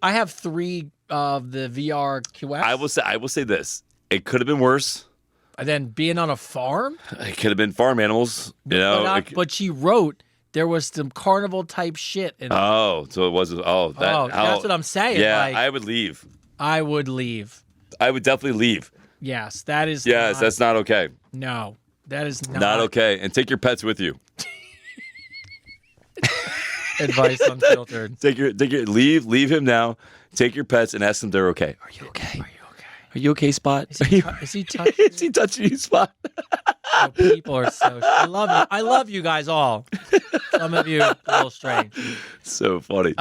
of the VR QX. I will say this. It could have been worse. And then being on a farm? It could have been farm animals. But she wrote there was some carnival type shit in it. Oh, so it wasn't. That's what I'm saying. Yeah, I would leave. I would leave. I would definitely leave. Yes, that is. Yes, that's not okay. No, that is not okay. And take your pets with you. Advice unfiltered. Leave him now. Take your pets and ask them they're okay. Are you okay? Are you okay, Spot? Is he touching? Is he touching you, Spot? Oh, people are so. I love you. I love you guys all. Some of you, a little strange. So funny.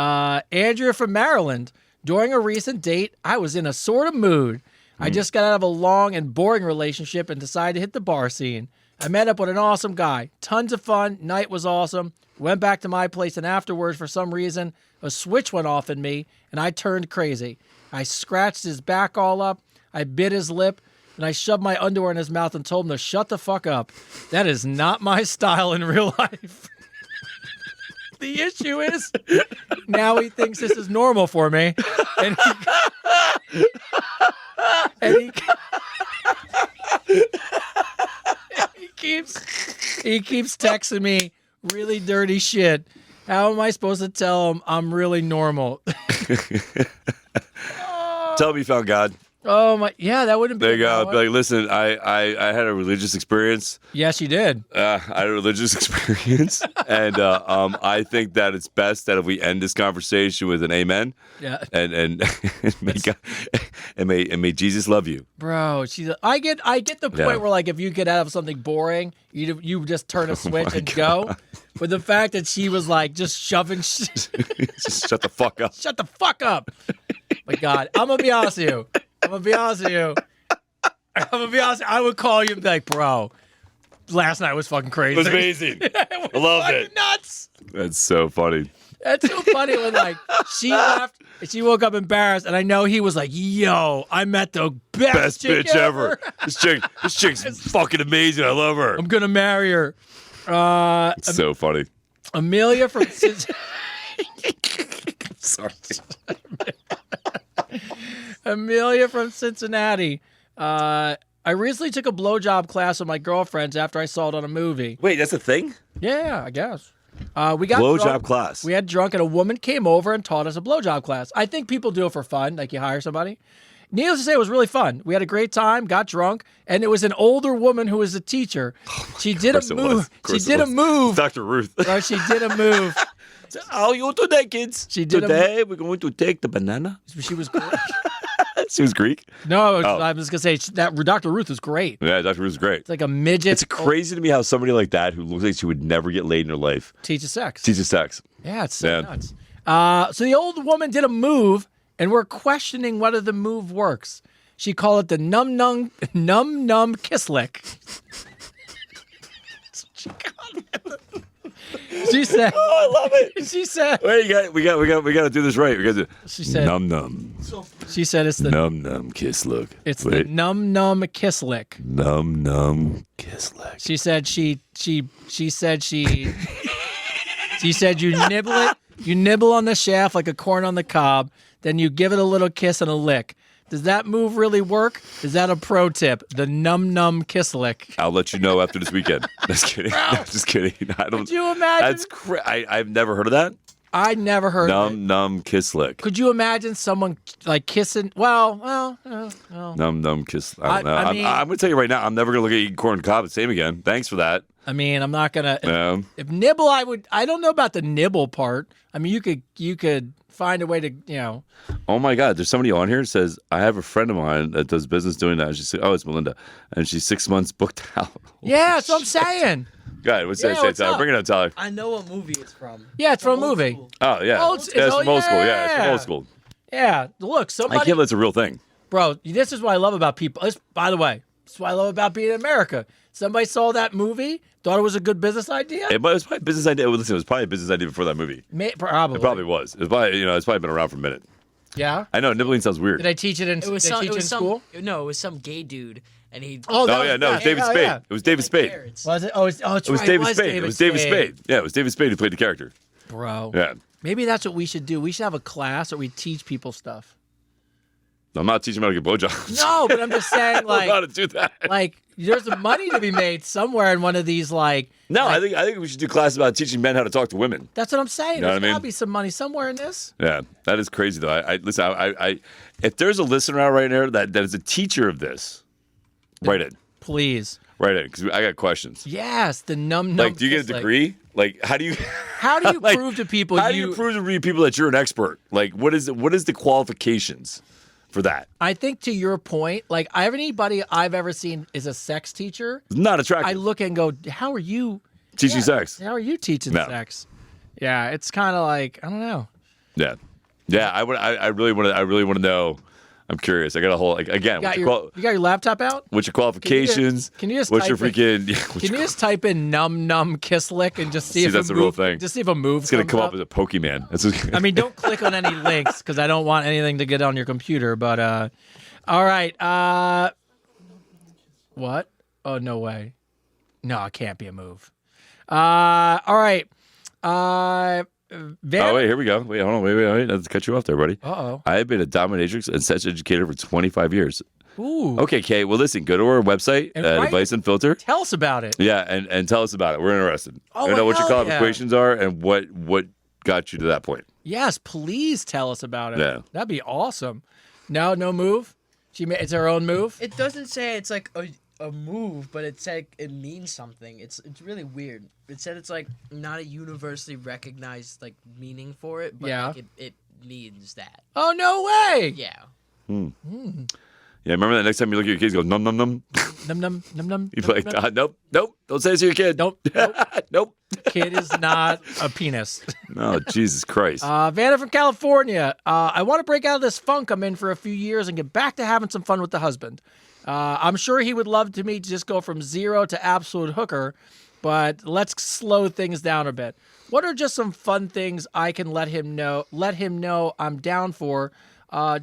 Andrea from Maryland. During a recent date, I was in a sort of mood. I just got out of a long and boring relationship and decided to hit the bar scene. I met up with an awesome guy. Tons of fun. Night was awesome. Went back to my place, and afterwards, for some reason, a switch went off in me, and I turned crazy. I scratched his back all up. I bit his lip, and I shoved my underwear in his mouth and told him to shut the fuck up. That is not my style in real life. The issue is, now he thinks this is normal for me, and he keeps texting me really dirty shit. How am I supposed to tell him I'm really normal? Tell him you found God. Oh my, yeah, that wouldn't be. There you go. Be like, listen, I had a religious experience. Yes, you did. I had a religious experience, and I think that it's best that if we end this conversation with an amen. Yeah. And may God, and may Jesus love you, bro. I get the point where like if you get out of something boring, you just turn a switch and go. But the fact that she was like just shoving shit. Just shut the fuck up. Shut the fuck up. My God, I'm gonna be honest with you. I would call you and be like, bro, last night was fucking crazy. It was amazing. I loved it. Nuts. That's so funny. That's so funny when like she left and she woke up embarrassed, and I know he was like, yo, I met the best chick bitch ever. This chick's fucking amazing. I love her. I'm gonna marry her. It's so funny. Amelia from Sorry. Amelia from Cincinnati. I recently took a blowjob class with my girlfriends after I saw it on a movie. Wait, that's a thing? Yeah, I guess. We got blowjob drunk. class. We had drunk, and a woman came over and taught us a blowjob class. I think people do it for fun, like you hire somebody. Needless to say, it was really fun. We had a great time, got drunk, and it was an older woman who was a teacher. She did a move. She did a move. Dr. Ruth. She did a move. How are you today, kids? Today we're going to take the banana. She was great. She was Greek? No, I was going to say that Dr. Ruth was great. Yeah, Dr. Ruth is great. It's like a midget. It's crazy to me how somebody like that, who looks like she would never get laid in her life, teaches sex. Yeah, it's so nuts. So the old woman did a move, and we're questioning whether the move works. She called it the num kiss lick. She said, "Oh, I love it." She said, "Wait, we got to do this right. We got to." She said, "Num." She said, "It's the num kiss look." It's the num kiss lick. Num kiss lick. She said she said you nibble it. You nibble on the shaft like a corn on the cob. Then you give it a little kiss and a lick. Does that move really work? Is that a pro tip? The num kiss lick. I'll let you know after this weekend. Just kidding. No, just kidding. I don't. Could you imagine? That's I've never heard of that. I never heard of it. Num kiss lick. Could you imagine someone like kissing? Well. Num kiss. I don't know. I mean, I'm going to tell you right now. I'm never going to look at eating corn cob the same again. Thanks for that. I mean, I'm not gonna. If nibble, I would. I don't know about the nibble part. I mean, you could find a way to, Oh my God, there's somebody on here that says, I have a friend of mine that does business doing that. And she said, oh, it's Melinda, and she's 6 months booked out. Yeah, that's what I'm saying. Go ahead, what's that? Say, Tyler. Bring it up, Tyler. I know what movie it's from. Yeah, it's from a movie. School. Oh yeah, it's from old school. Yeah, it's from old school. Yeah, look, somebody. I can't believe it's a real thing, bro. This is what I love about people. By the way, this is what I love about being in America. Somebody saw that movie, thought it was a good business idea. It was probably a business idea. Listen, it was probably a business idea before that movie. Probably. It probably was. It was probably, it's probably been around for a minute. Yeah. I know, nibbling sounds weird. Did I teach it in school? No, it was some gay dude, and he. It was David Spade. Yeah. It was David Spade. Was it? Oh, it's It was David Spade. It was David Spade. Yeah, it was David Spade who played the character. Bro. Yeah. Maybe that's what we should do. We should have a class where we teach people stuff. I'm not teaching them how to get blowjobs. No, but I'm just saying, I don't know how to do that. Like, there's money to be made somewhere in one of these, like. No, like, I think we should do classes about teaching men how to talk to women. That's what I'm saying. You know There's what I mean? gotta be some money somewhere in this. Yeah, that is crazy though. Listen, if there's a listener out right there that is a teacher of this, write it. Please. Write it, because I got questions. Yes, the num. Like, do you get a degree? Like, how do you? How do you like, prove to people? How do you prove to people that you're an expert? Like, what is the qualifications for that? I think to your point, like anybody I've ever seen is a sex teacher. It's not attractive. I look and go, how are you? Teaching sex. How are you teaching No. sex? Yeah, it's kind of like I don't know. Yeah. Yeah, I really want to know. I'm curious. I got a whole again. You got your laptop out? What's your qualifications? Can you just what's your type in- freaking? Can you just type in num kiss lick and just see if that's a the real move, thing. Just see if a move. It's gonna comes come up as a Pokemon. That's I mean, don't click on any links because I don't want anything to get on your computer. But all right. What? Oh no way. No, it can't be a move. All right. Van- Oh wait, here we go. Wait, hold on. Wait. Let's cut you off there, buddy. Uh-oh. I have been a dominatrix and sex educator for 25 years. Ooh. Okay, Kate. Well, listen. Go to our website, And write- Advice Unfiltered. Tell us about it. Yeah, and tell us about it. We're interested. Oh, I know what your hell yeah. qualifications are and what got you to that point. Yes, please tell us about it. Yeah. That'd be awesome. No move. It's her own move. It doesn't say it's like a move, but it said it means something. It's really weird. It said it's like not a universally recognized like meaning for it, but Yeah. like, it means that. Oh no way. Yeah. Yeah, remember that next time you look at your kids, go num num num. Num. You be like, nope, don't say this to your kid. Nope. Nope. Kid is not a penis. No, Jesus Christ. Vanna from California. I want to break out of this funk I'm in for a few years and get back to having some fun with the husband. I'm sure he would love me to just go from zero to absolute hooker, but let's slow things down a bit. What are just some fun things I can let him know I'm down for,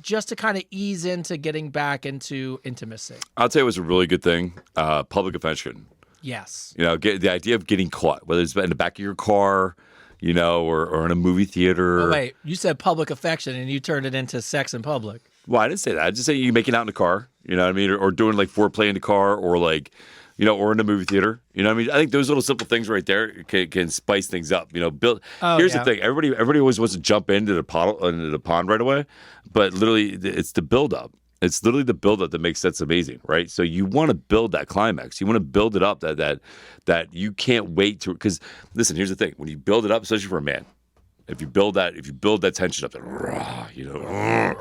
just to kind of ease into getting back into intimacy? I'll tell you what's a really good thing. Public affection. Yes. You know, the idea of getting caught, whether it's in the back of your car, you know, or in a movie theater. Oh, wait, you said public affection and you turned it into sex in public. Well, I didn't say that. I just say you making out in the car, you know what I mean? Or doing like foreplay in the car or like, you know, or in a movie theater. You know what I mean? I think those little simple things right there can spice things up. You know, here's the thing. Everybody always wants to jump into the pond right away. But literally, it's the buildup. It's literally the buildup that makes sense amazing, right? So you want to build that climax. You want to build it up that you can't wait to. Because listen, here's the thing: when you build it up, especially for a man, if you build that tension up, you know,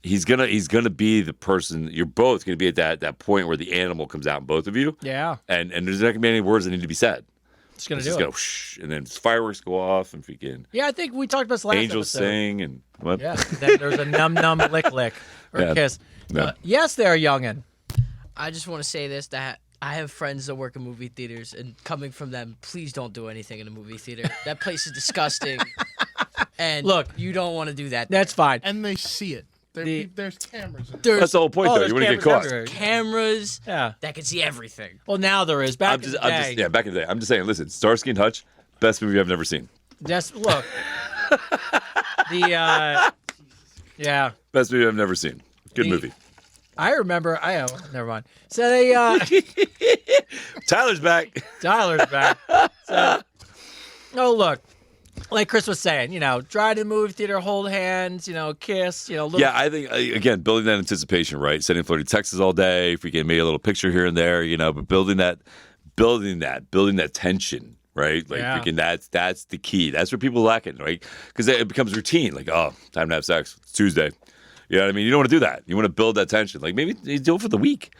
he's gonna be the person. You're both gonna be at that point where the animal comes out in both of you. Yeah. And there's not gonna be any words that need to be said. It's going to It's do just it. go shh, and then fireworks go off and freaking Yeah, I think we talked about this last angels episode. sing and what? Yeah, then there's a num lick or Yeah. kiss. Yeah. Yes, there, youngin. I just want to say this, that I have friends that work in movie theaters, and coming from them, please don't do anything in a movie theater. That place is disgusting. And Look, you don't want to do that. That's fine. And they see it. There's cameras. That's the whole point, though. there's You want to get cameras caught. everywhere. Cameras Yeah. that can see everything. Well, now there is. Back in the day. Back in the day. I'm just saying, listen, Starsky and Hutch, best movie I've never seen. Just look. Yeah. Best movie I've never seen. Good movie. I remember. Never mind. So Tyler's back. Tyler's back. So, oh look, like Chris was saying, you know, drive to the movie theater, hold hands, you know, kiss, you know. Little, Yeah, I think again, building that anticipation, right? Sending floating texts all day. If we can make a little picture here and there, you know, but building that tension, right? Like Yeah. freaking that's the key. That's where people lack it, right? Because it becomes routine. Like, oh, time to have sex. It's Tuesday. You know what I mean? You don't want to do that. You want to build that tension. Like maybe you do it for the week.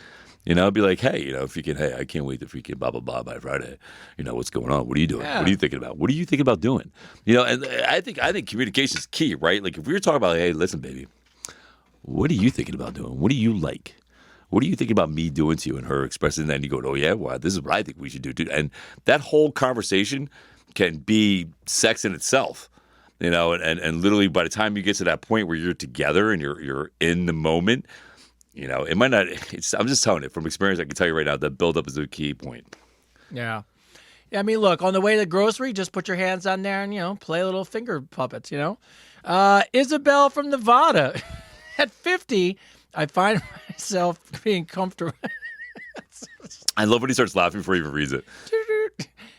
You know, be like, hey, you know, if you can, hey, I can't wait to freaking blah, blah, blah by Friday. You know, what's going on? What are you doing? Yeah. What are you thinking about? What are you thinking about doing? You know, and I think communication is key, right? Like if we were talking about, like, hey, listen, baby, what are you thinking about doing? What do you like? What are you thinking about me doing to you? And her expressing that, and you go, oh, yeah, well, this is what I think we should do, too. And that whole conversation can be sex in itself. You know, and literally by the time you get to that point where you're together and you're in the moment, you know, it might not. I'm just telling it from experience. I can tell you right now that build up is a key point. Yeah. I mean, look, on the way to the grocery, just put your hands on there and, you know, play little finger puppets, you know. Isabel from Nevada. At 50, I find myself being comfortable. I love when he starts laughing before he even reads it.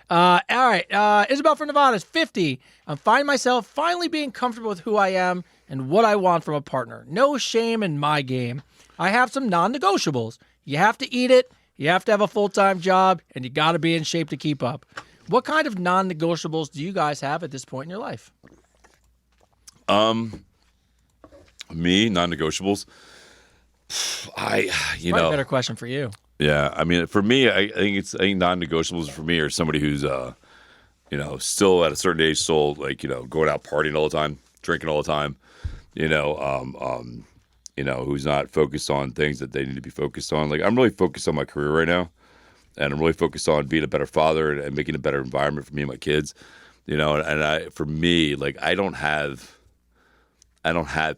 All right. Isabel from Nevada is 50. I find myself finally being comfortable with who I am and what I want from a partner. No shame in my game. I have some non-negotiables. You have to eat it, you have to have a full-time job, and you got to be in shape to keep up. What kind of non-negotiables do you guys have at this point in your life? Me, non-negotiables. I Probably a better question for you. Yeah, I mean, for me, I think non-negotiables for me are somebody who's still at a certain age, still like, going out partying all the time, drinking all the time, who's not focused on things that they need to be focused on. Like, I'm really focused on my career right now, and I'm really focused on being a better father and making a better environment for me and my kids, for me, like, I don't have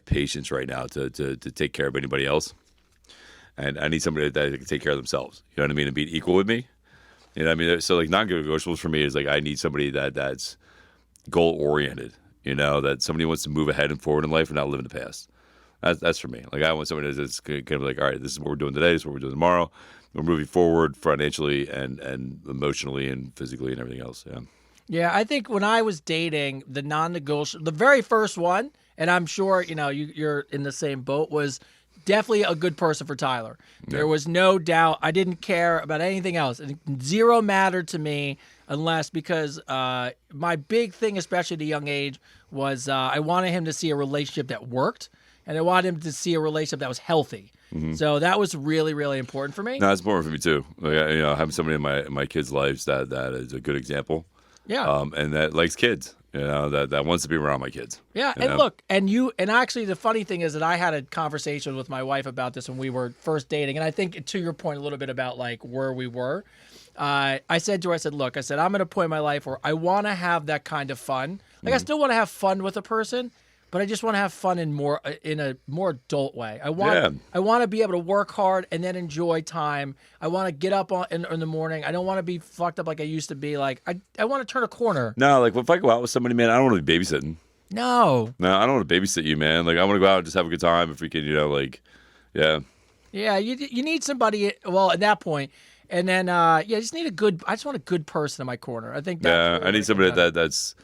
patience right now to take care of anybody else. And I need somebody that can take care of themselves. You know what I mean? And be equal with me. You know what I mean? So, like, non-negotiables for me is, like, I need somebody that's goal-oriented, that somebody wants to move ahead and forward in life and not live in the past. That's for me. Like, I want somebody that's kind of like, all right, this is what we're doing today, this is what we're doing tomorrow. We're moving forward financially and emotionally and physically and everything else, yeah. Yeah, I think when I was dating, the non-negotiable, the very first one, and I'm sure, you're in the same boat, was definitely a good person for Tyler. Yeah. There was no doubt. I didn't care about anything else. Zero mattered to me because my big thing, especially at a young age, was I wanted him to see a relationship that worked, and I wanted him to see a relationship that was healthy. Mm-hmm. So that was really, really important for me. No, it's important for me too. Like, having somebody in my kids' lives that is a good example. Yeah. And that likes kids. That wants to be around my kids. Yeah, and look, and actually the funny thing is that I had a conversation with my wife about this when we were first dating, and I think to your point a little bit about like where we were. I said to her, look, I'm at a point in my life where I want to have that kind of fun. Like, I still want to have fun with a person, but I just want to have fun in a more adult way. I want to be able to work hard and then enjoy time. I want to get up in the morning. I don't want to be fucked up like I used to be. Like, I want to turn a corner. No, like, if I go out with somebody, man, I don't want to be babysitting. No, I don't want to babysit you, man. Like, I want to go out and just have a good time if we can, yeah. Yeah, you need somebody, well, at that point. And then, I just want a good person in my corner. I think that's I need somebody that's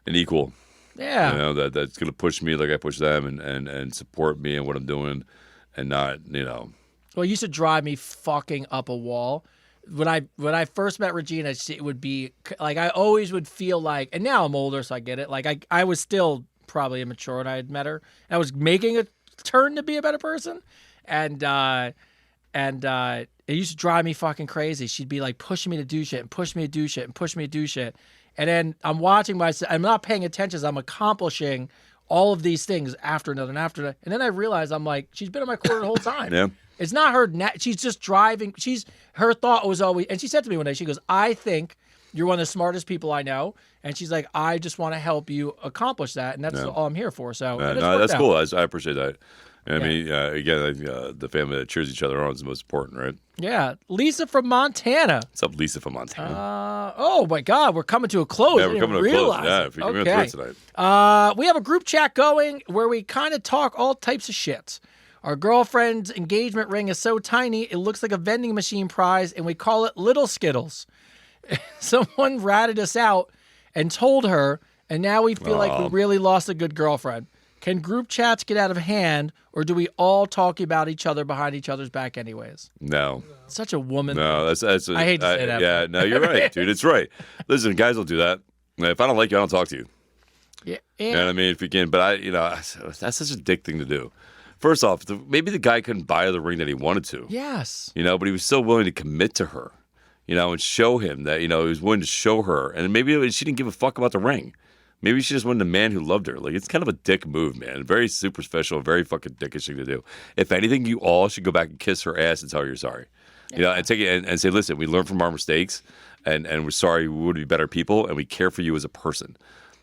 an equal. Yeah. That's going to push me like I push them and support me and what I'm doing and not, Well, it used to drive me fucking up a wall. When I first met Regina, it would be like I always would feel like, and now I'm older, so I get it. Like I was still probably immature when I had met her. I was making a turn to be a better person, and it used to drive me fucking crazy. She'd be like pushing me to do shit and push me to do shit and push me to do shit. And then I'm watching myself. I'm not paying attention as I'm accomplishing all of these things after another and after another. And then I realize I'm like, she's been in my corner the whole time. Yeah. It's not her. She's just driving. Her thought was always, and she said to me one day, she goes, I think you're one of the smartest people I know. And she's like, I just want to help you accomplish that. And that's all I'm here for. So that's cool. I appreciate that. I mean, again, the family that cheers each other on is the most important, right? Yeah. Lisa from Montana. What's up, Lisa from Montana? Oh, my God. We're coming to a close. Yeah, we're coming to a close. Yeah, if you're going to tonight. We have a group chat going where we kind of talk all types of shit. Our girlfriend's engagement ring is so tiny, it looks like a vending machine prize, and we call it Little Skittles. Someone ratted us out and told her, and now we feel like we really lost a good girlfriend. Can group chats get out of hand, or do we all talk about each other behind each other's back anyways? No. Such a woman. No, that's I hate to say that. Yeah, no, you're right, dude. It's right. Listen, guys will do that. If I don't like you, I don't talk to you. Yeah. You know what I mean? If you can, but that's such a dick thing to do. First off, maybe the guy couldn't buy her the ring that he wanted to. Yes. But he was still willing to commit to her, and show him that, he was willing to show her. And maybe she didn't give a fuck about the ring. Maybe she just wanted a man who loved her. Like, it's kind of a dick move, man. Very superficial, very fucking dickish thing to do. If anything, you all should go back and kiss her ass and tell her you're sorry. Yeah. And take it and say, listen, we learned from our mistakes, and we're sorry. We would be better people, and we care for you as a person.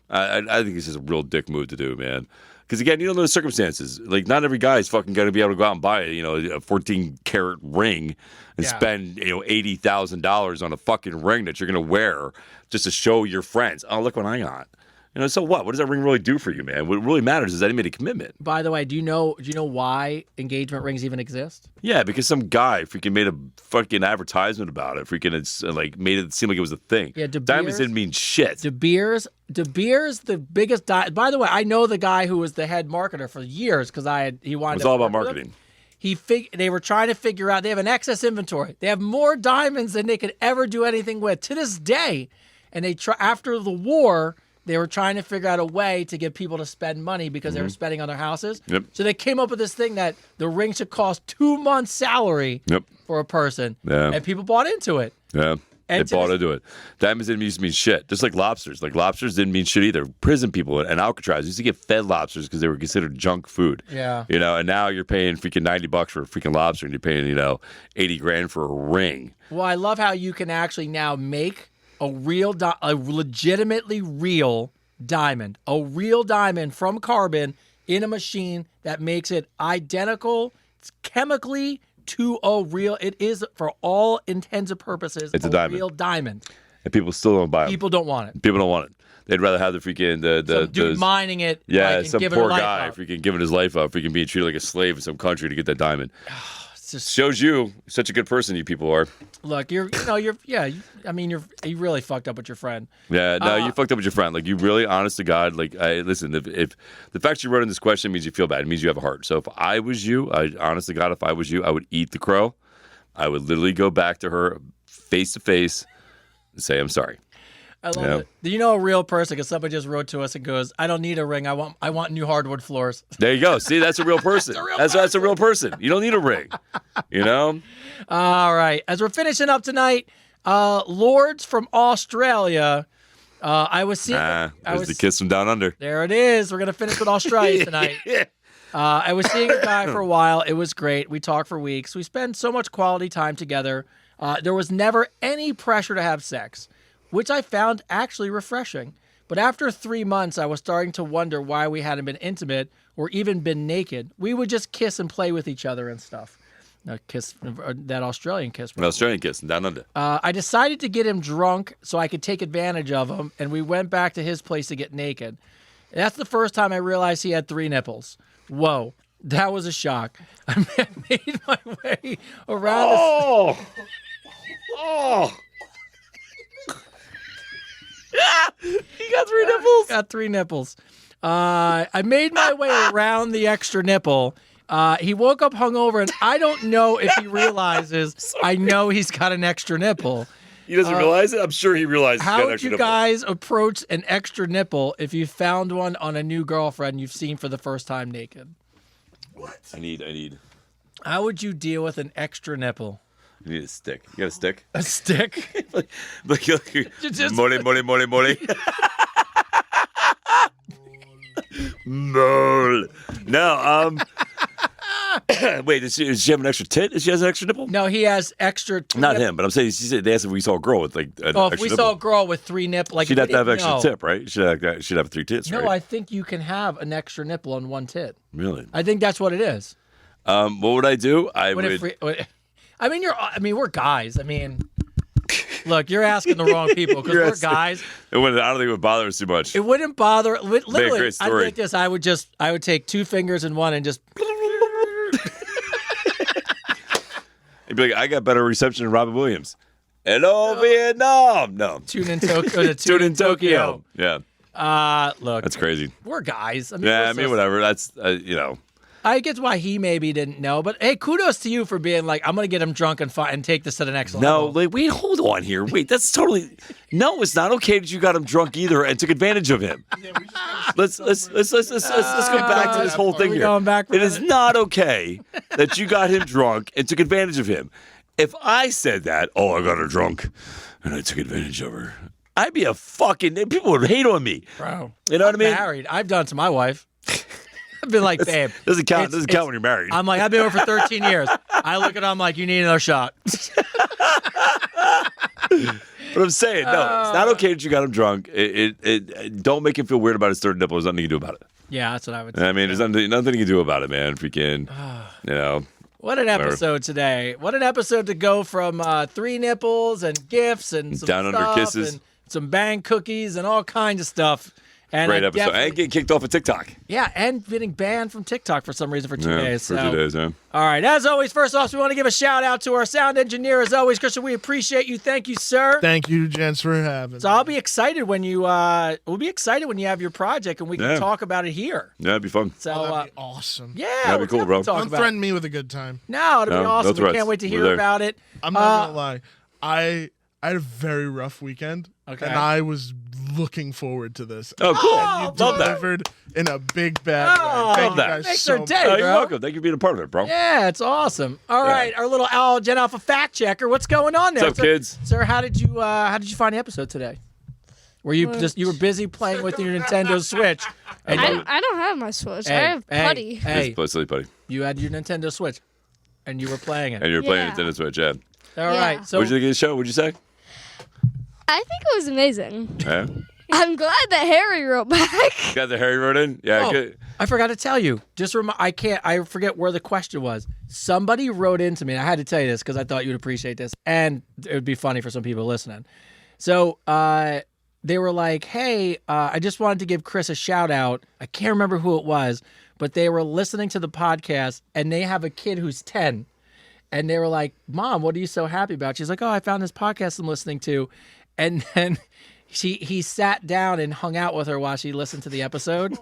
I think this is a real dick move to do, man. Because again, you don't know the circumstances. Like, not every guy is fucking going to be able to go out and buy a 14-karat ring and spend $80,000 on a fucking ring that you're going to wear just to show your friends. Oh, look what I got. So what? What does that ring really do for you, man? What really matters is that he made a commitment. By the way, do you know why engagement rings even exist? Yeah, because some guy freaking made a fucking advertisement about it. Freaking made it seem like it was a thing. Yeah, diamonds didn't mean shit. De Beers, the biggest. By the way, I know the guy who was the head marketer for years because he wanted. It's all about marketing. They were trying to figure out. They have an excess inventory. They have more diamonds than they could ever do anything with to this day. And after the war, they were trying to figure out a way to get people to spend money because they were spending on their houses. Yep. So they came up with this thing that the ring should cost 2 months' salary for a person. Yeah. And people bought into it. Yeah. And They bought into it. Diamonds didn't used to mean shit. Just like lobsters. Like lobsters didn't mean shit either. Prison people and Alcatraz used to get fed lobsters because they were considered junk food. Yeah. You know, and now you're paying freaking $90 for a freaking lobster, and you're paying, you know, 80 grand for a ring. Well, I love how you can actually now make a legitimately real diamond, from carbon in a machine that makes it identical chemically to a real. It is, for all intents and purposes, It's a diamond. real diamond. And people still don't buy them. People don't want it. People don't want it. They'd rather have the freaking Some dude mining it. yeah, like, and some giving her poor life guy up. freaking giving his life up, freaking being treated like a slave in some country to get that diamond. It's just, Shows you such a good person you people are. look, you really fucked up with your friend. Yeah, no, you fucked up with your friend. Like, you really, honest to God, like, listen, if the fact you're running this question means you feel bad, it means you have a heart. So if I was you, honest to God, if I was you, I would eat the crow. I would literally go back to her face to face and say, I'm sorry. I love it. Do you know a real person? Because somebody just wrote to us and goes, "I don't need a ring. I want new hardwood floors." There you go. See, that's a real person. That's a real person. You don't need a ring. You know? All right. As we're finishing up tonight, Lords from Australia. I was seeing. There's the kiss from down under. There it is. We're gonna finish with Australia tonight. I was seeing a guy for a while. It was great. We talked for weeks. We spent so much quality time together. There was never any pressure to have sex, which I found actually refreshing. But after 3 months, I was starting to wonder why we hadn't been intimate or even been naked. We would just kiss and play with each other and stuff. That Australian kiss. An Australian kiss down under. I decided to get him drunk so I could take advantage of him, and we went back to his place to get naked. That's the first time I realized he had 3 nipples. Whoa, that was a shock. I made my way around Oh! He got 3 nipples? Got 3 nipples. I made my way around the extra nipple. He woke up hungover, and I don't know if he realizes I know he's got an extra nipple. He doesn't realize it? I'm sure he realizes he's got How an would extra you nipple. guys approach an extra nipple if you found one on a new girlfriend you've seen for the first time naked? What? I need How would you deal with an extra nipple? You need a stick. You got a stick? A stick? like Just- money. Mole. No, wait, does she have an extra tit? Does she has an extra nipple? No, he has extra. Not him, but I'm saying she said they asked if we saw a girl with like an Oh, extra if we nipple. saw a girl with 3 nipples, like She'd have to have extra no. tip, right? She'd have 3 tits, No, right? I think you can have an extra nipple on 1 tit. Really? I think that's what it is. What would I do? I would. We're guys. I mean, look, you're asking the wrong people because we're guys. I don't think it would bother us too much. It wouldn't bother. Literally, great I story. think this. I would take 2 fingers in one and just. He'd be like, I got better reception than Robin Williams. Hello, Vietnam. No. Tune in Tokyo. Yeah, Look, that's crazy. we're guys. Whatever. That's I get why he maybe didn't know, but hey, kudos to you for being like, I'm gonna get him drunk and take this to the next No, level. like, wait, hold on here. Wait, that's totally no. It's not okay that you got him drunk either and took advantage of him. Let's go back to this whole thing we here. going back for It is not okay that you got him drunk and took advantage of him. If I said that, I got her drunk and I took advantage of her, I'd be a fucking. People would hate on me, Bro. You know what I mean? Married. I've done to my wife. I've been like, babe. Doesn't count when you're married. I'm like, I've been with her for 13 years. I look at her, I'm like, you need another shot. But I'm saying, no, it's not okay that you got him drunk. It don't make him feel weird about his third nipple. There's nothing you can do about it. Yeah, that's what I would say. I mean, there's nothing you can do about it, man. Freaking, What an episode today. What an episode to go from 3 nipples and gifts and some Down under stuff kisses. and some bang cookies and all kinds of stuff. And Great I episode. And getting kicked off of TikTok. Yeah, and getting banned from TikTok for some reason for 2 days. For 2 days, man. All right, as always, first off, we want to give a shout out to our sound engineer, as always, Christian. We appreciate you. Thank you, sir. Thank you, gents, for having So me. I'll be excited when you we'll be excited when you have your project and we can talk about it here. Yeah, it'd be fun. So That'd be awesome. yeah, That'd be cool, bro. Talk Don't about threaten it. me with a good time. No, it'll be No, awesome. no We threats. can't wait to We're hear there. about it. I'm not gonna lie. I had a very rough weekend, Okay. and I was looking forward to this. Oh, cool. And you Love that. delivered in a big bad way. Thank love you that. guys Makes so our day, much. You're bro. welcome. Thank you for being a part of it, bro. Yeah, it's awesome. All right, our little Gen Alpha fact checker. What's going on there? What's up, kids? Sir, how did you find the episode today? Were you you were busy playing with your Nintendo Switch? And I don't have my Switch. I have Putty. Hey, Just silly putty. you had your Nintendo Switch, and you were playing it. And you're playing Yeah. Nintendo Switch, yeah. All right. Yeah. So What'd you think of the show? What'd you say? I think it was amazing. Yeah. I'm glad that Harry wrote back. Got the Harry wrote in? Yeah, Oh, good. I forgot to tell you. Just I forget where the question was. Somebody wrote into me, and I had to tell you this because I thought you'd appreciate this, and it would be funny for some people listening. So they were like, "Hey, I just wanted to give Chris a shout out. I can't remember who it was, but they were listening to the podcast, and they have a kid who's 10, and they were like, "Mom, what are you so happy about?" She's like, "Oh, I found this podcast I'm listening to," and then he sat down and hung out with her while she listened to the episode.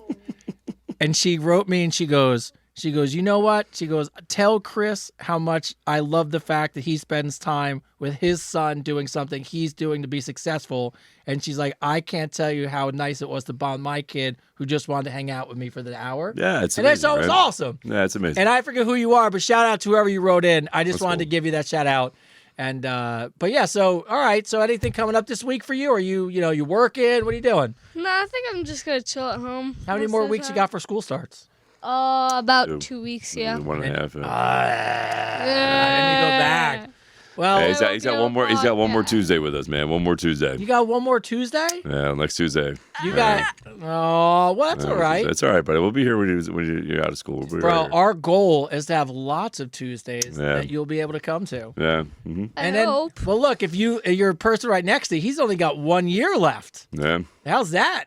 And she wrote me and she goes, you know what? She goes, tell Chris how much I love the fact that he spends time with his son doing something he's doing to be successful. And she's like, I can't tell you how nice it was to bond my kid who just wanted to hang out with me for the hour. Yeah, it's and amazing. so it was right? awesome. Yeah, it's amazing. And I forget who you are, but shout out to whoever you wrote in. I just That's wanted cool. to give you that shout out. And but yeah, so all right. So anything coming up this week for you? Are you working? What are you doing? No, I think I'm just gonna chill at home. How many most more of the weeks you time. got for school starts? About Two. 2 weeks, yeah. 1.5. I need to go back. Well, Hey, he's got one more. He's got one more Tuesday with us, man. One more Tuesday. you got one more Tuesday? Yeah, next Tuesday. You got oh, well that's all right. It's all right, buddy. We'll be here when you're out of school. We'll be Bro, right here. our goal is to have lots of Tuesdays Yeah. that you'll be able to come to. Yeah. Mm-hmm. And I then hope. well look, if you're a person right next to you, he's only got 1 year left. Yeah. How's that?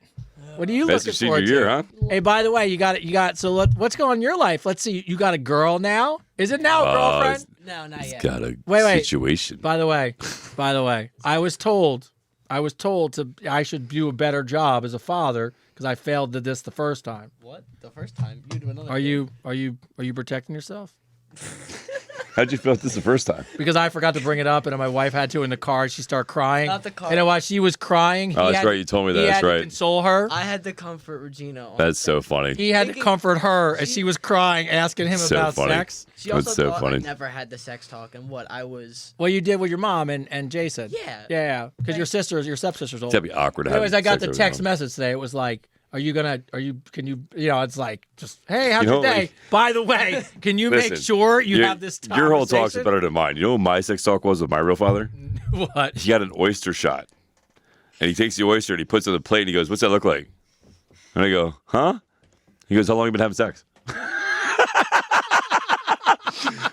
What are you That's looking your forward senior to? year, huh? Hey, by the way, you got so what's going on in your life? Let's see. You got a girl now? Is it now a girlfriend? No, not yet. Got a Wait. situation. By the way, I was told I should do a better job as a father because I failed at this the first time. What? The first time you do another. Are you protecting yourself? How'd you feel this the first time? Because I forgot to bring it up, and my wife had to in the car. She started crying. Not the car. And then while she was crying, Oh, that's right. You told me that. He That's had to right. console her. I had to comfort Regina. on That's so Thursday. funny. He had to Thinking- comfort her as she was crying, asking him So about funny. sex. She also That's so thought funny. I never had the sex talk, and what I was. Well, you did with your mom and Jason. Yeah. Yeah. Because your stepsister's old. That'd be awkward. to have Anyways, I got sex the over text now. message today. It was like, can you, it's like, just, hey, how's your day? like- By the way, can you make Listen, sure you your- have this Your whole talk's conversation? better than mine. You know what my sex talk was with my real father? What? He got an oyster shot. And he takes the oyster and he puts it on the plate and he goes, what's that look like? And I go, huh? He goes, how long have you been having sex?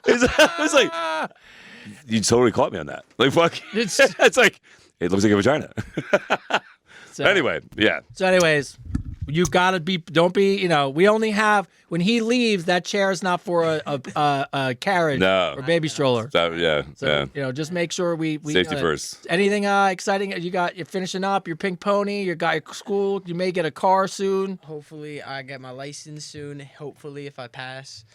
I was like, you totally caught me on that. Like, fuck. It's like, it looks like a vagina. So, Anyway, yeah. So, anyways, you gotta don't be. We only have when he leaves. That chair is not for a carriage No. or baby stroller. Yeah, So yeah. just make sure we Safety first. Anything exciting? You're finishing up your pink pony. You got your school. You may get a car soon. Hopefully, I get my license soon. Hopefully, if I pass.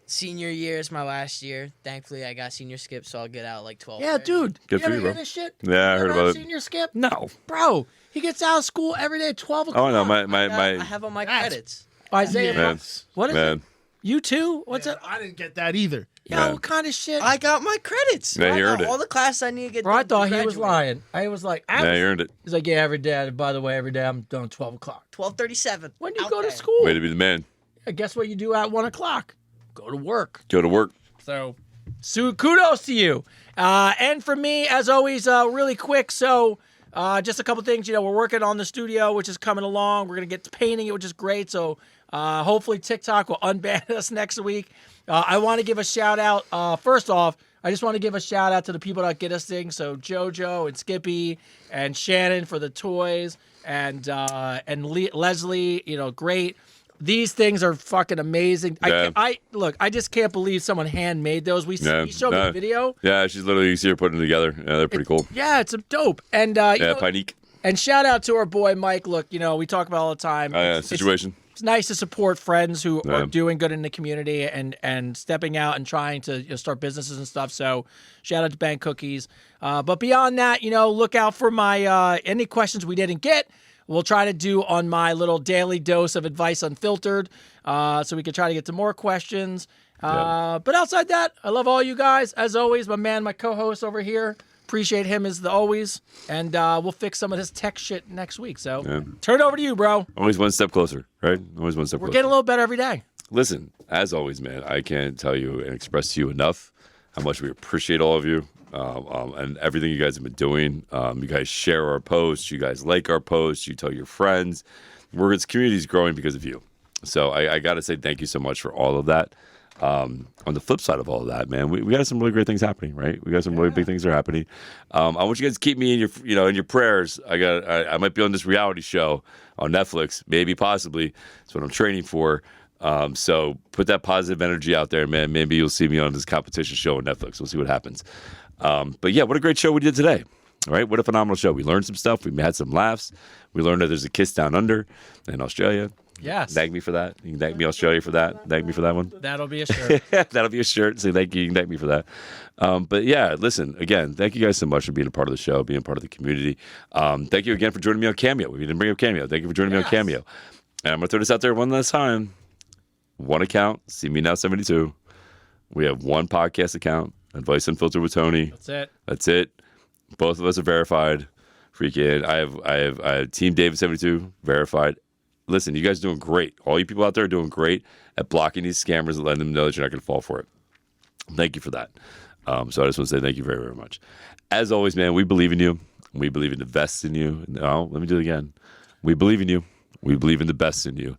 Senior year is my last year. Thankfully, I got senior skip, so I'll get out like 12. Yeah, dude. Good you for ever you, bro. hear this shit? Yeah, I You heard ever about it. Senior skip? No. Bro, he gets out of school every day at 12 o'clock. Oh, no, I my have on my credits. Isaiah, man, what is it? man. You too? What's it? I didn't get that either. Yo, Yeah. what kind of shit? I got my credits. Yeah, I he got earned it. all the classes I need to get Bro, I done thought to he was graduate. lying. I was like, Yeah, you earned it. He's like, yeah, every day. By the way, every day I'm done 12 o'clock. 12:37. When do you Out go to there. school? Way to be the man. Yeah, guess what you do at 1 o'clock? Go to work. Go to work. So kudos to you. And for me, as always, really quick. So just a couple things. We're working on the studio, which is coming along. We're going to get to painting it, which is great. So hopefully TikTok will unban us next week. I want to give a shout out. First off, I just want to give a shout out to the people that get us things. So JoJo and Skippy and Shannon for the toys and Leslie, great. These things are fucking amazing. Yeah. I just can't believe someone handmade those. He showed me no. the video. Yeah, she's literally, you see her putting them together. Yeah, they're pretty cool. Yeah, it's dope. And Yeah, Panique. and shout out to our boy Mike. Look, we talk about it all the time. Oh, yeah, It's- situation. It's nice to support friends who Yeah. are doing good in the community and stepping out and trying to start businesses and stuff. So shout out to Bank Cookies. But beyond that, look out for my any questions we didn't get. we'll try to do on my little daily dose of Advice Unfiltered, so we can try to get to more questions. But outside that, I love all you guys. As always, my man, my co-host over here. Appreciate him as always. And we'll fix some of this tech shit next week. So turn it over to you, bro. Always one step closer, right? Always one step We're closer. getting a little better every day. Listen, as always, man, I can't tell you and express to you enough how much we appreciate all of you and everything you guys have been doing. You guys share our posts. You guys like our posts. You tell your friends. This community is growing because of you. So I got to say thank you so much for all of that. On the flip side of all of that, man, we got some really great things happening, right? We got some really big things that are happening. I want you guys to keep me in your prayers. I might be on this reality show on Netflix, maybe, possibly. That's what I'm training for. So put that positive energy out there, man. Maybe you'll see me on this competition show on Netflix. We'll see what happens. But yeah, what a great show we did today. All right, what a phenomenal show. We learned some stuff. We had some laughs. We learned that there's a kiss down under in Australia. Yes. Thank me for that. You can thank me, Australia, for that. Thank me for that one. That'll be a shirt. That'll be a shirt. Say thank you. You can thank me for that. But yeah, listen, again, thank you guys so much for being a part of the show, being a part of the community. Thank you again for joining me on Cameo. We didn't bring up Cameo. Thank you for joining me on Cameo. And I'm going to throw this out there one last time. One account, See Me Now 72. We have one podcast account, Advice Unfiltered with Tony. That's it. Both of us are verified. Freaking, I have Team David 72 verified. Listen, you guys are doing great. All you people out there are doing great at blocking these scammers and letting them know that you're not going to fall for it. Thank you for that. So I just want to say thank you very, very much. As always, man, we believe in you. We believe in the best in you. No, let me do it again. We believe in you. We believe in the best in you.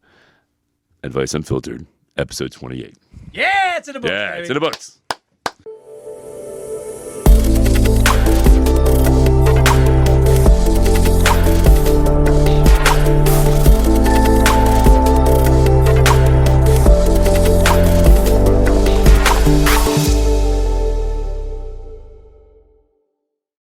Advice Unfiltered, episode 28. Yeah, it's in the books, Yeah, baby. it's in the books.